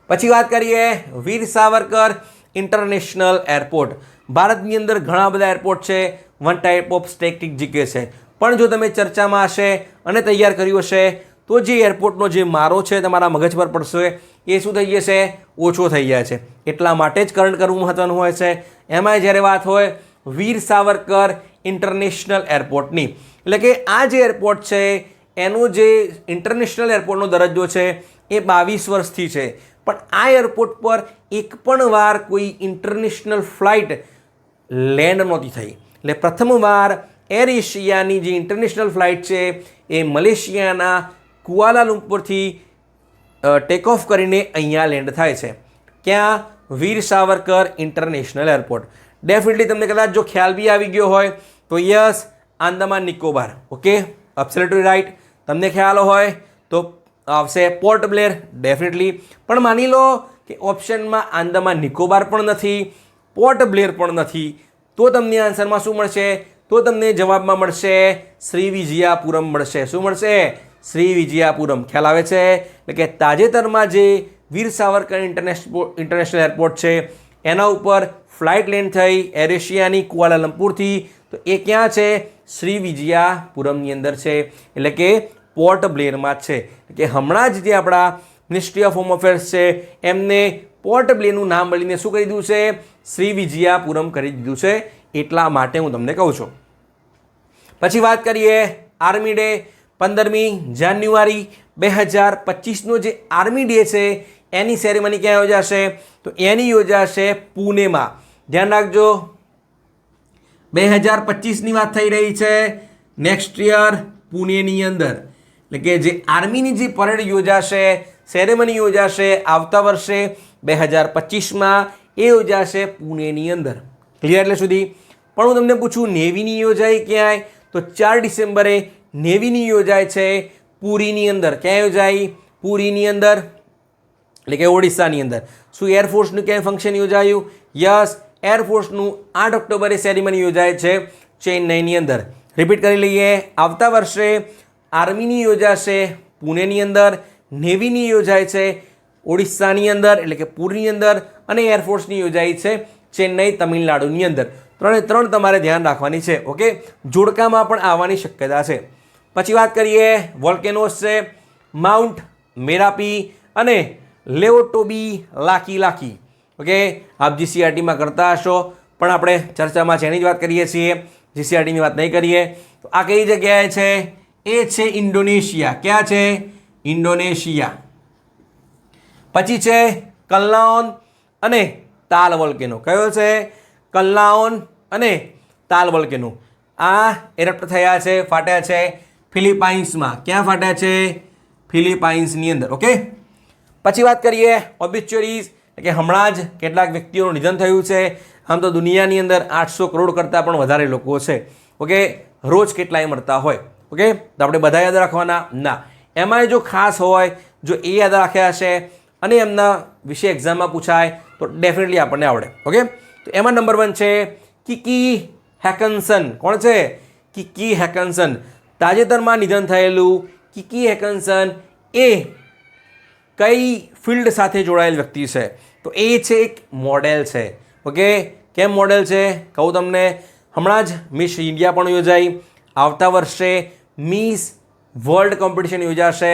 A: પછી વાત કરીએ વીર સાવરકર ઇન્ટરનેશનલ એરપોર્ટ. ભારતની અંદર ઘણા બધા એરપોર્ટ છે, one type of static GK છે. પણ જો તમે ચર્ચામાં હશે અને તૈયાર કર્યું હશે તો જે એરપોર્ટનો જે મારો છે તમારા મગજ પર પડશે એ શું થઈ જશે? ઓછો થઈ જાય છે. એટલા માટે જ કરંટ કરવું મહત્ત્વનું હોય છે. એમાંય જ્યારે વાત હોય વીર સાવરકર ઇન્ટરનેશનલ એરપોર્ટની, એટલે કે આ જે એરપોર્ટ છે એનો જે ઇન્ટરનેશનલ એરપોર્ટનો દરજ્જો છે એ 22 વર્ષથી છે. પણ આ એરપોર્ટ પર એક પણ વાર કોઈ ઇન્ટરનેશનલ ફ્લાઇટ લેન્ડ નહોતી થઈ. એટલે પ્રથમવાર એર એશિયાની જે ઇન્ટરનેશનલ ફ્લાઇટ છે એ મલેશિયાના કુઆલાલુમ્પુરથી ટેક ઓફ કરીને અહીંયા લેન્ડ થાય છે. ક્યાં? વીર સાવરકર ઇન્ટરનેશનલ એરપોર્ટ. ડેફિનેટલી તમને કદાચ જો ખ્યાલ બી આવી ગયો હોય તો yes, Andaman Nicobar. Okay, absolutely right. તમને ખ્યાલ હોય તો આવશે પોર્ટ બ્લેર, ડેફિનેટલી. પણ માની લો કે ઓપ્શનમાં આંદામાન નિકોબાર પણ નથી, પોર્ટ બ્લેર પણ નથી, તો તમને આન્સરમાં શું મળશે? તો તમને જવાબમાં મળશે શ્રીવિજયાપુરમ મળશે. શું મળશે? શ્રીવિજયાપુરમ. ખ્યાલ આવે છે? એટલે કે તાજેતરમાં જે વીર સાવરકર ઇન્ટરનેશનલ એરપોર્ટ છે એના ઉપર ફ્લાઇટ લેન્ડ થઈ એર એશિયાની કુઆલાલંપુરથી, તો એ ક્યાં છે? શ્રીવિજયાપુરમની અંદર છે, એટલે કે પોર્ટ બ્લેરમાં છે. કે હમણાં જ જે આપણા મિનિસ્ટ્રી ઓફ હોમ અફેર્સ છે એમને પોર્ટ બ્લેરનું નામ બદલીને શું કરી દીધું છે? શ્રીવિજયાપુરમ કરી દીધું છે. એટલા માટે હું તમને કહું છું. પછી વાત કરીએ આર્મી ડે. 15મી જાન્યુઆરી 2025નો જે આર્મી ડે છે એની સેરેમની ક્યાં યોજાશે? તો એની યોજાશે પુણેમાં. ધ્યાન રાખજો, 2025ની વાત થઈ રહી છે, નેક્સ્ટ યર પુણેની અંદર. એટલે કે જે આર્મીની જે પરેડ યોજાશે, સેરેમની યોજાશે આવતા વર્ષે 2025માં, એ યોજાશે પુણેની અંદર. ક્લિયર એટલે સુધી? પણ હું તમને પૂછું, નેવીની યોજાય ક્યાંય? તો 4 ડિસેમ્બરે નેવીની યોજાય છે પુરીની અંદર. ક્યાં યોજાય? પુરીની અંદર, એટલે કે ઓડિશાની અંદર. શું એરફોર્સનું ક્યાંય ફંક્શન યોજાયું? યસ, એરફોર્સનું 8 ઓક્ટોબરે સેરેમની યોજાય છે ચેન્નઈની અંદર. રિપીટ કરી લઈએ, આવતા વર્ષે આર્મીની યોજાશે પુણેની અંદર, નેવીની યોજાય છે ઓડિશાની અંદર એટલે કે પુરીની અંદર, અને એરફોર્સની યોજાય છે ચેન્નઈ તમિલનાડુની અંદર. 3 તમારે ધ્યાન રાખવાની છે. ઓકે, જોડકામાં પણ આવવાની શક્યતા છે. પછી વાત કરીએ વોલ્કેનોસ છે, માઉન્ટ મેરાપી અને લેઓટોબી લાકી. ઓકે, આપ જીસીઆરટીમાં કરતા હશો, પણ આપણે ચર્ચામાં છે એની જ વાત કરીએ છીએ, જીસીઆરટીની વાત નહીં કરીએ. તો આ કઈ જગ્યાએ છે? એ છે ઇન્ડોનેશિયા. ક્યાં છે? ઇન્ડોનેશિયા. પછી છે કલ્લાઓન અને તાલ વોલ્કેનો. કયો છે? કલ્લાઓન અને તાલ વોલ્કેનો. આ એરપ્ટ થયા છે, ફાટ્યા છે ફિલિપાઇન્સમાં. ક્યાં ફાટ્યા છે? ફિલિપાઇન્સની અંદર. ઓકે, પછી વાત કરીએ ઓબિચ્યુરીઝ, કે હમણાં જ કેટલાક વ્યક્તિઓનું નિધન થયું છે. આમ તો દુનિયાની અંદર 800 કરોડ કરતાં પણ વધારે લોકો છે. ઓકે, રોજ કેટલાય મરતા હોય. ઓકે, તો આપણે બધા યાદ રાખવાના ના. એમાંય જો ખાસ હોય, જો એ યાદ રાખ્યા હશે અને એમના વિશે એક્ઝામમાં પૂછાય તો ડેફિનેટલી આપણને આવડે. ઓકે, તો એમાં નંબર 1 છે કિકી હેકન્સન. કોણ છે? કિકી હેકન્સન. તાજેતરમાં નિધન થયેલું કિકી હેકન્સન એ કઈ ફિલ્ડ સાથે જોડાયેલ વ્યક્તિ છે? તો એ છે એક મોડેલ છે. ઓકે, કેમ મોડેલ છે કહું તમને. હમણાં જ મિસ ઇન્ડિયા પણ યોજાઈ, આવતા વર્ષે મિસ વર્લ્ડ કોમ્પિટિશન યોજાશે.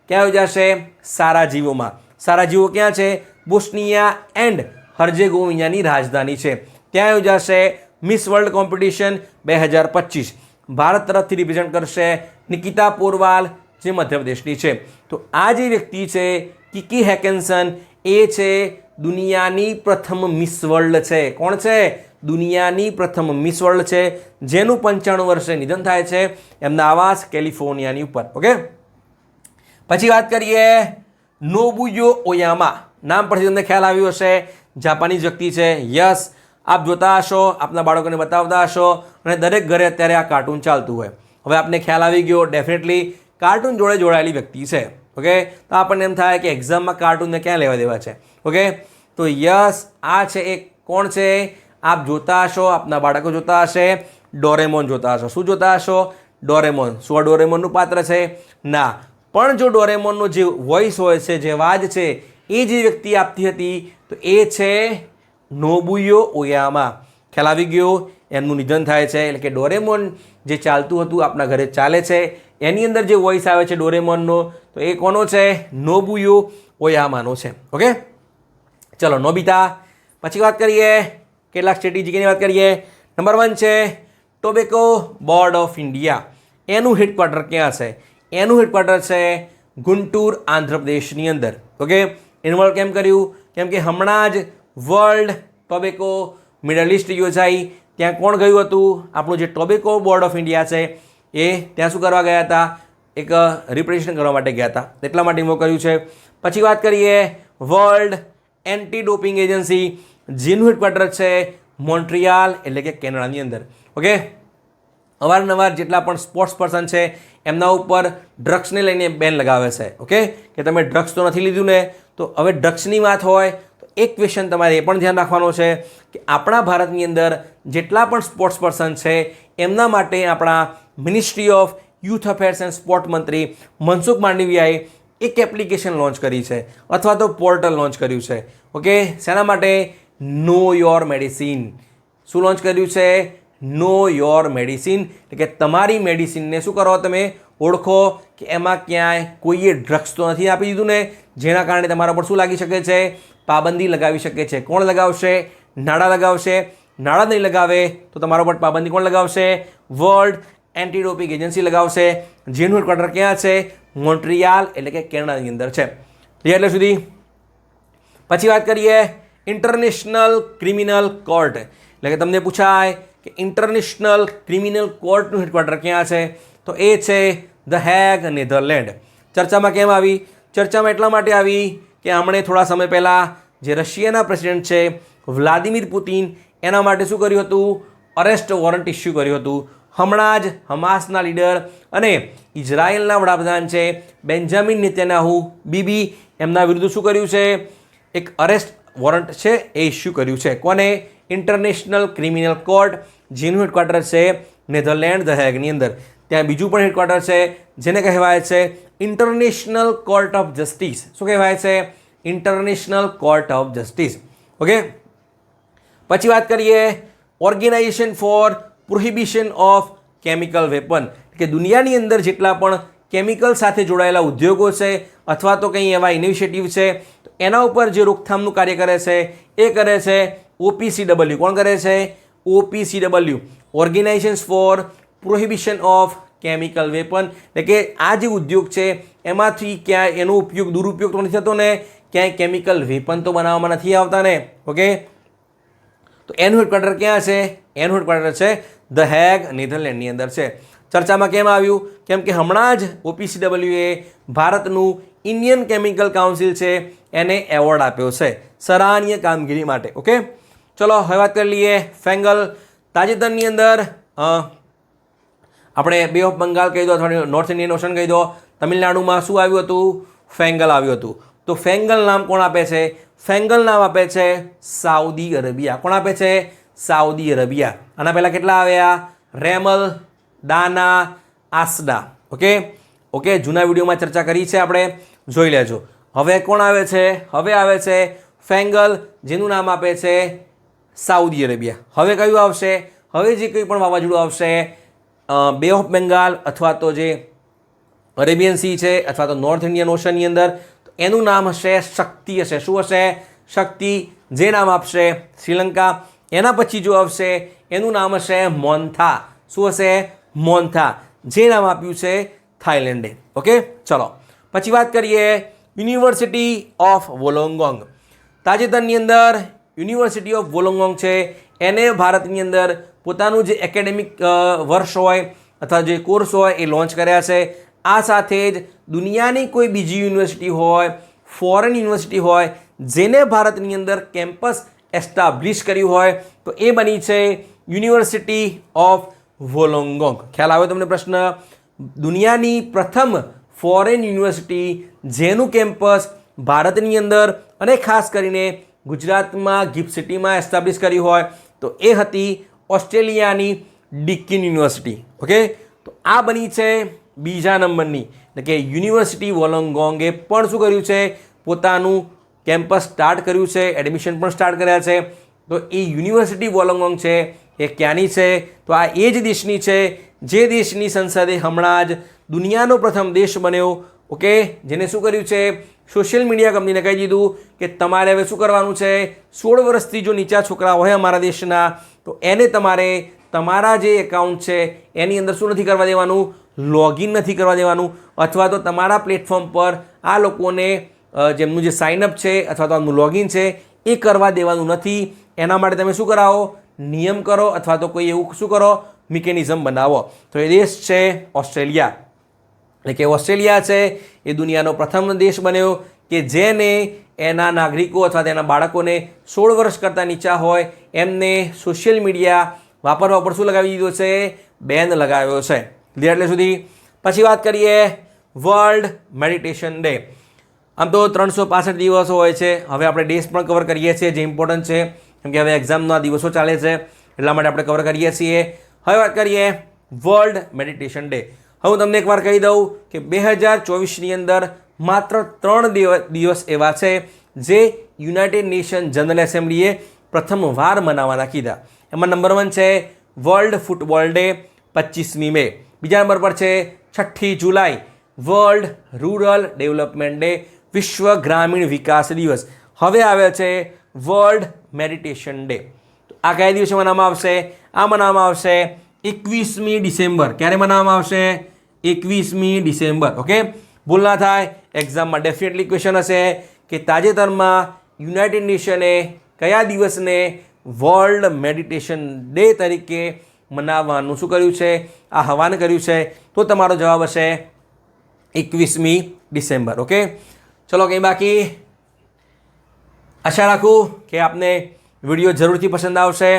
A: ક્યાં યોજાશે? સારાજીવોમાં. સારાજીવો ક્યાં છે? બોસ્નિયા એન્ડ હર્જેગોવિનાની રાજધાની છે. ત્યાં યોજાશે મિસ વર્લ્ડ કોમ્પિટિશન 2025. ભારત તરફથી રિપ્રેઝન્ટ કરશે નિકિતા પોરવાલ, જે મધ્યપ્રદેશની છે. તો આ જે વ્યક્તિ છે કિકી હેકન્સન, એ છે દુનિયાની પ્રથમ મિસ વર્લ્ડ છે. કોણ છે? દુનિયાની પ્રથમ મિસ વર્લ્ડ છે, જેનું 95 વર્ષે નિધન થાય છે એમના આવાસ કેલિફોર્નિયાની ઉપર. ઓકે, પછી વાત કરીએ નોબુયો ઓયામા. નામ પરથી તમને ખ્યાલ આવ્યો હશે, જાપાનીઝ વ્યક્તિ છે. યસ, આપ જોતા હશો, આપના બાળકોને બતાવતા હશો, અને દરેક ઘરે અત્યારે આ કાર્ટૂન ચાલતું હોય. હવે આપને ખ્યાલ આવી ગયો, ડેફિનેટલી કાર્ટૂન જોડે જોડાયેલી વ્યક્તિ છે. ઓકે, તો આપણને એમ થાય કે એક્ઝામમાં કાર્ટૂનને ક્યાં લેવા દેવા છે. ઓકે, તો યસ, આ છે એક કોણ છે? આપ જોતા હશો, આપના બાળકો જોતા હશે, ડોરેમોન જોતા હશો. શું જોતા હશો? ડોરેમોન. શું આ ડોરેમોનનું પાત્ર છે? ના. પણ જો ડોરેમોનનો જે વોઇસ હોય છે, જે અવાજ છે, એ જે વ્યક્તિ આપતી હતી, તો એ છે નોબુયો ઓયામા. ખ્યાલ આવી ગયો? એમનું નિધન થાય છે. એટલે કે ડોરેમોન જે ચાલતું હતું આપણા ઘરે ચાલે છે, એની અંદર જે વોઇસ આવે છે ડોરેમોનનો, તો એ કોનો છે? નોબુયો ઓયામાનો છે. ઓકે, ચલો નોબિતા. પછી વાત કરીએ કેટલાક સ્ટ્રેટેજીની વાત કરીએ. નંબર 1 છે ટોબેકો બોર્ડ ઓફ ઇન્ડિયા. એનું હેડક્વાર્ટર ક્યાં છે? એનું હેડક્વાર્ટર છે ગુંટૂર, આંધ્રપ્રદેશની અંદર. ઓકે, ઇન્વોલ્વ કેમ કર્યું? કેમ કે હમણાં જ વર્લ્ડ ટોબેકો મિડલ ઇસ્ટ યોજાઈ. ત્યાં કોણ ગયું હતું? આપણું જે ટોબેકો બોર્ડ ઓફ ઇન્ડિયા છે એ ત્યાં શું કરવા ગયા હતા? એક રિપ્રેઝેન્ટ કરવા માટે ગયા હતા, એટલા માટે ઇન્વોલ્વ કર્યું છે. પછી વાત કરીએ વર્લ્ડ એન્ટી ડોપિંગ એજન્સી, જેનું હેડક્વાર્ટર છે મોન્ટ્રિયાલ એટલે કે કેનેડાની અંદર. ઓકે, અવારનવાર જેટલા પણ સ્પોર્ટ્સ પર્સન છે એમના ઉપર ડ્રગ્સને લઈને બેન લગાવે છે. ઓકે, કે તમે ડ્રગ્સ તો નથી લીધું ને. તો હવે ડ્રગ્સની વાત હોય તો એક ક્વેશ્ચન તમારે એ પણ ધ્યાન રાખવાનો છે કે આપણા ભારતની અંદર જેટલા પણ સ્પોર્ટ્સ પર્સન છે એમના માટે આપણા ministry of youth affairs and sport મંત્રી મનસુખ માંડવિયાએ એક એપ્લિકેશન લોન્ચ કરી છે અથવા તો પોર્ટલ લોન્ચ કર્યું છે. ઓકે, શેના માટે? Know your medicine. શું લોન્ચ કર્યું છે? Know your medicine. એટલે કે તમારી મેડિસિનને શું કરો, તમે ઓળખો કે એમાં ક્યાંય કોઈએ ડ્રગ્સ તો નથી આપી દીધું ને, જેના કારણે તમારા પર શું લાગી શકે છે? પાબંદી લગાવી શકે છે. કોણ લગાવશે? નાડા લગાવશે. નાડા નહીં લગાવે તો તમારા પર પાબંદી કોણ લગાવશે? વર્લ્ડ એન્ટી ડોપિંગ એજન્સી લગાવશે, જેનું હેડક્વાર્ટર ક્યાં છે? મોન્ટ્રિયાલ એટલે કે કેનેડાની અંદર છે. ક્લિયર એટલે સુધી? પછી વાત કરીએ ઇન્ટરનેશનલ ક્રિમિનલ કોર્ટ. એટલે કે તમને પૂછાય કે ઇન્ટરનેશનલ ક્રિમિનલ કોર્ટનું હેડક્વાર્ટર ક્યાં છે? તો એ છે ધ હેગ, નેધરલેન્ડ. ચર્ચામાં કેમ આવી? ચર્ચામાં એટલા માટે આવી કે હમણે થોડા સમય પહેલાં જે રશિયાના પ્રેસિડેન્ટ છે વ્લાદિમીર પુતિન, એના માટે શું કર્યું હતું? અરેસ્ટ વોરંટ ઇસ્યુ કર્યું હતું. હમણાં જ હમાસના લીડર અને ઇઝરાયલના વડાપ્રધાન છે બેન્જામિન નેતન્યાહુ બીબી, એમના વિરુદ્ધ શું કર્યું છે? એક અરેસ્ટ વોરંટ છે એ ઇસ્યુ કર્યું છે. કોને? ઇન્ટરનેશનલ ક્રિમિનલ કોર્ટ, જેનું હેડક્વાર્ટર છે નેધરલેન્ડ ધ હેગની અંદર. ત્યાં બીજું પણ હેડક્વાર્ટર છે જેને કહેવાય છે ઇન્ટરનેશનલ કોર્ટ ઓફ જસ્ટિસ. શું કહેવાય છે? International court of justice. Okay, પછી વાત કરીએ organization for prohibition of chemical weapon. કે દુનિયાની અંદર જેટલા પણ કેમિકલ સાથે જોડાયેલા ઉદ્યોગો છે અથવા તો કંઈ એવા ઇનિશિયેટિવ છે તો એના ઉપર જે રોકથામનું કાર્ય કરે છે એ કરે છે OPCW. કોણ કરે છે? OPCW, organization for prohibition of chemical weapon. એટલે કે આ જે ઉદ્યોગ છે એમાંથી ક્યાંય એનો ઉપયોગ દુરુપયોગ તો નથી થતો ને, ક્યાંય કેમિકલ વેપન તો બનાવવામાં નથી આવતા ને. ઓકે, તો એનું હેડક્વાર્ટર ક્યાં છે? એનું હેડક્વાર્ટર છે ધ હેગ, નેધરલેન્ડની અંદર છે. ચર્ચામાં કેમ આવ્યું? કેમ કે હમણાં જ OPCW એ ભારતનું ઇન્ડિયન કેમિકલ કાઉન્સિલ છે એને એવોર્ડ આપ્યો છે સરાહનીય કામગીરી માટે. ઓકે, ચલો હવે વાત કરી લઈએ ફેંગલ. તાજેતરની અંદર આપણે બે ઓફ બંગાળ કહી દો અથવા નોર્થ ઇન્ડિયન ઓશન કહી દો, તમિલનાડુમાં શું આવ્યું હતું? ફેંગલ આવ્યું હતું. તો ફેંગલ નામ કોણ આપે છે? ફેંગલ નામ આપે છે સાઉદી અરેબિયા. કોણ આપે છે? Saudi Arabia. આના પહેલાં કેટલા આવ્યા? રેમલ, દાના, આસડા. ઓકે, જૂના વિડીયોમાં ચર્ચા કરી છે આપણે, જોઈ લેજો. હવે કોણ આવે છે? હવે આવે છે ફેંગલ, જેનું નામ આપે છે સાઉદી અરેબિયા. હવે કયું આવશે? હવે જે કંઈ પણ વાવાઝોડું આવશે બે ઓફ બેંગાલ અથવા તો જે અરેબિયન સી છે અથવા તો નોર્થ ઇન્ડિયન ઓશનની અંદર, તો એનું નામ હશે શક્તિ હશે. શું હશે? શક્તિ. જે નામ આપશે શ્રીલંકા. એના પછી જો આવશે એનું નામ હશે મોન્થા. શું હશે? મોન્થા. જે નામ આપ્યું છે થાઈલેન્ડે. ઓકે, ચલો પછી વાત કરીએ યુનિવર્સિટી ઓફ વોલોંગોંગ. તાજેતરની અંદર યુનિવર્સિટી ઓફ વોલોંગોંગ છે એને ભારતની અંદર પોતાનું જે એકેડેમિક વર્ષ હોય અથવા જે કોર્સ હોય એ લોન્ચ કર્યા છે. આ સાથે જ દુનિયાની કોઈ બીજી યુનિવર્સિટી હોય, ફોરેન યુનિવર્સિટી હોય જેને ભારતની અંદર કેમ્પસ એસ્ટાબ્લિશ કર્યું હોય તો એ બની છે યુનિવર્સિટી ઓફ વોલોંગોંગ. ખ્યાલ આવ્યો તમને પ્રશ્ન? દુનિયાની પ્રથમ ફોરેન યુનિવર્સિટી જેનું કેમ્પસ ભારતની અંદર અને ખાસ કરીને ગુજરાતમાં ગિફ્ટ સિટીમાં એસ્ટાબ્લિશ કરી હોય તો એ હતી ઓસ્ટ્રેલિયાની ડીકિન યુનિવર્સિટી. ઓકે, તો આ બની છે બીજા નંબરની. એટલે કે યુનિવર્સિટી વોલોંગોંગે પણ શું કર્યું છે? પોતાનું કેમ્પસ સ્ટાર્ટ કર્યું છે, એડમિશન પણ સ્ટાર્ટ કર્યા છે. તો એ યુનિવર્સિટી વોલોંગોંગ છે એ ક્યાંની છે? તો આ એ જ દેશની છે જે દેશની સંસદે હમણાં જ દુનિયાનો પ્રથમ દેશ બન્યો. ઓકે, જેને શું કર્યું છે? સોશિયલ મીડિયા કંપનીને કહી દીધું કે તમારે હવે શું કરવાનું છે? 16 વર્ષથી જો નીચા છોકરા હોય અમારા દેશના તો એને તમારે તમારા જે એકાઉન્ટ છે એની અંદર શું નથી કરવા દેવાનું? લોગિન નથી કરવા દેવાનું, અથવા તો તમારા પ્લેટફોર્મ પર આ લોકોને જેમનું જે સાઇનઅપ છે અથવા તો આમનું લોગિન છે એ કરવા દેવાનું નથી. એના માટે તમે શું કરાવો? નિયમ કરો અથવા તો કોઈ એવું શું કરો? મિકેનિઝમ બનાવો. તો એ દેશ છે ઓસ્ટ્રેલિયા. એટલે કે ઓસ્ટ્રેલિયા છે એ દુનિયાનો પ્રથમ દેશ બન્યો કે જેને એના નાગરિકો અથવા તેના બાળકોને 16 વર્ષ કરતાં નીચા હોય એમને સોશિયલ મીડિયા વાપરવા પર શું લગાવી દીધો છે? બેન લગાવ્યો છે. ક્લિયર એટલે સુધી? પછી વાત કરીએ વર્લ્ડ મેડિટેશન ડે. આમ તો 365 દિવસો હોય છે. હવે આપણે ડેઝ પણ કવર કરીએ છીએ જે ઇમ્પોર્ટન્ટ છે, કેમ કે હવે એક્ઝામના દિવસો ચાલે છે એટલા માટે આપણે કવર કરીએ છીએ. હવે વાત કરીએ વર્લ્ડ મેડિટેશન ડે. હવે હું તમને એકવાર કહી દઉં કે 2024ની અંદર માત્ર 3 દિવસ એવા છે જે યુનાઇટેડ નેશન જનરલ એસેમ્બલીએ પ્રથમવાર મનાવવાના કીધા. એમાં નંબર 1 છે વર્લ્ડ ફૂટબોલ ડે 25મી મે. બીજા નંબર પર છે 6ઠ્ઠી જુલાઈ વર્લ્ડ રૂરલ ડેવલપમેન્ટ ડે, વિશ્વ ગ્રામીણ વિકાસ દિવસ. હવે આવે છે વર્લ્ડ મેડિટેશન ડે. આ કયા દિવસે મનાવવામાં આવશે? આ મનાવવામાં આવશે 21મી ડિસેમ્બર. ક્યારે મનાવવામાં આવશે? 21મી ડિસેમ્બર. ઓકે, ભૂલ ના થાય. એક્ઝામમાં ડેફિનેટલી ક્વેશ્ચન હશે કે તાજેતરમાં યુનાઇટેડ નેશને કયા દિવસને વર્લ્ડ મેડિટેશન ડે તરીકે મનાવવાનું શું કર્યું છે? આહવાન કર્યું છે. તો તમારો જવાબ હશે 21મી ડિસેમ્બર. ઓકે, ચલો કંઈ બાકી? આશા રાખું કે આપને વિડીયો જરૂરથી પસંદ આવશે.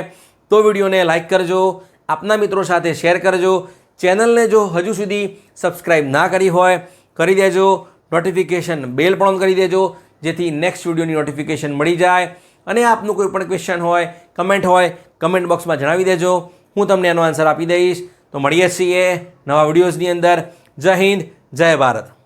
A: તો વિડીયોને લાઈક કરજો, આપના મિત્રો સાથે શેર કરજો. ચેનલને જો હજુ સુધી સબસ્ક્રાઈબ ના કરી હોય કરી દેજો. નોટિફિકેશન બેલ પણ ઓન કરી દેજો જેથી નેક્સ્ટ વિડીયોની નોટિફિકેશન મળી જાય. અને આપનું કોઈ પણ ક્વેશ્ચન હોય, કમેન્ટ હોય, કમેન્ટ બોક્સમાં જણાવી દેજો. હું તમને એનો આન્સર આપી દઈશ. તો મળીએ છીએ નવા વિડીયોઝની અંદર. જય હિન્દ, જય ભારત.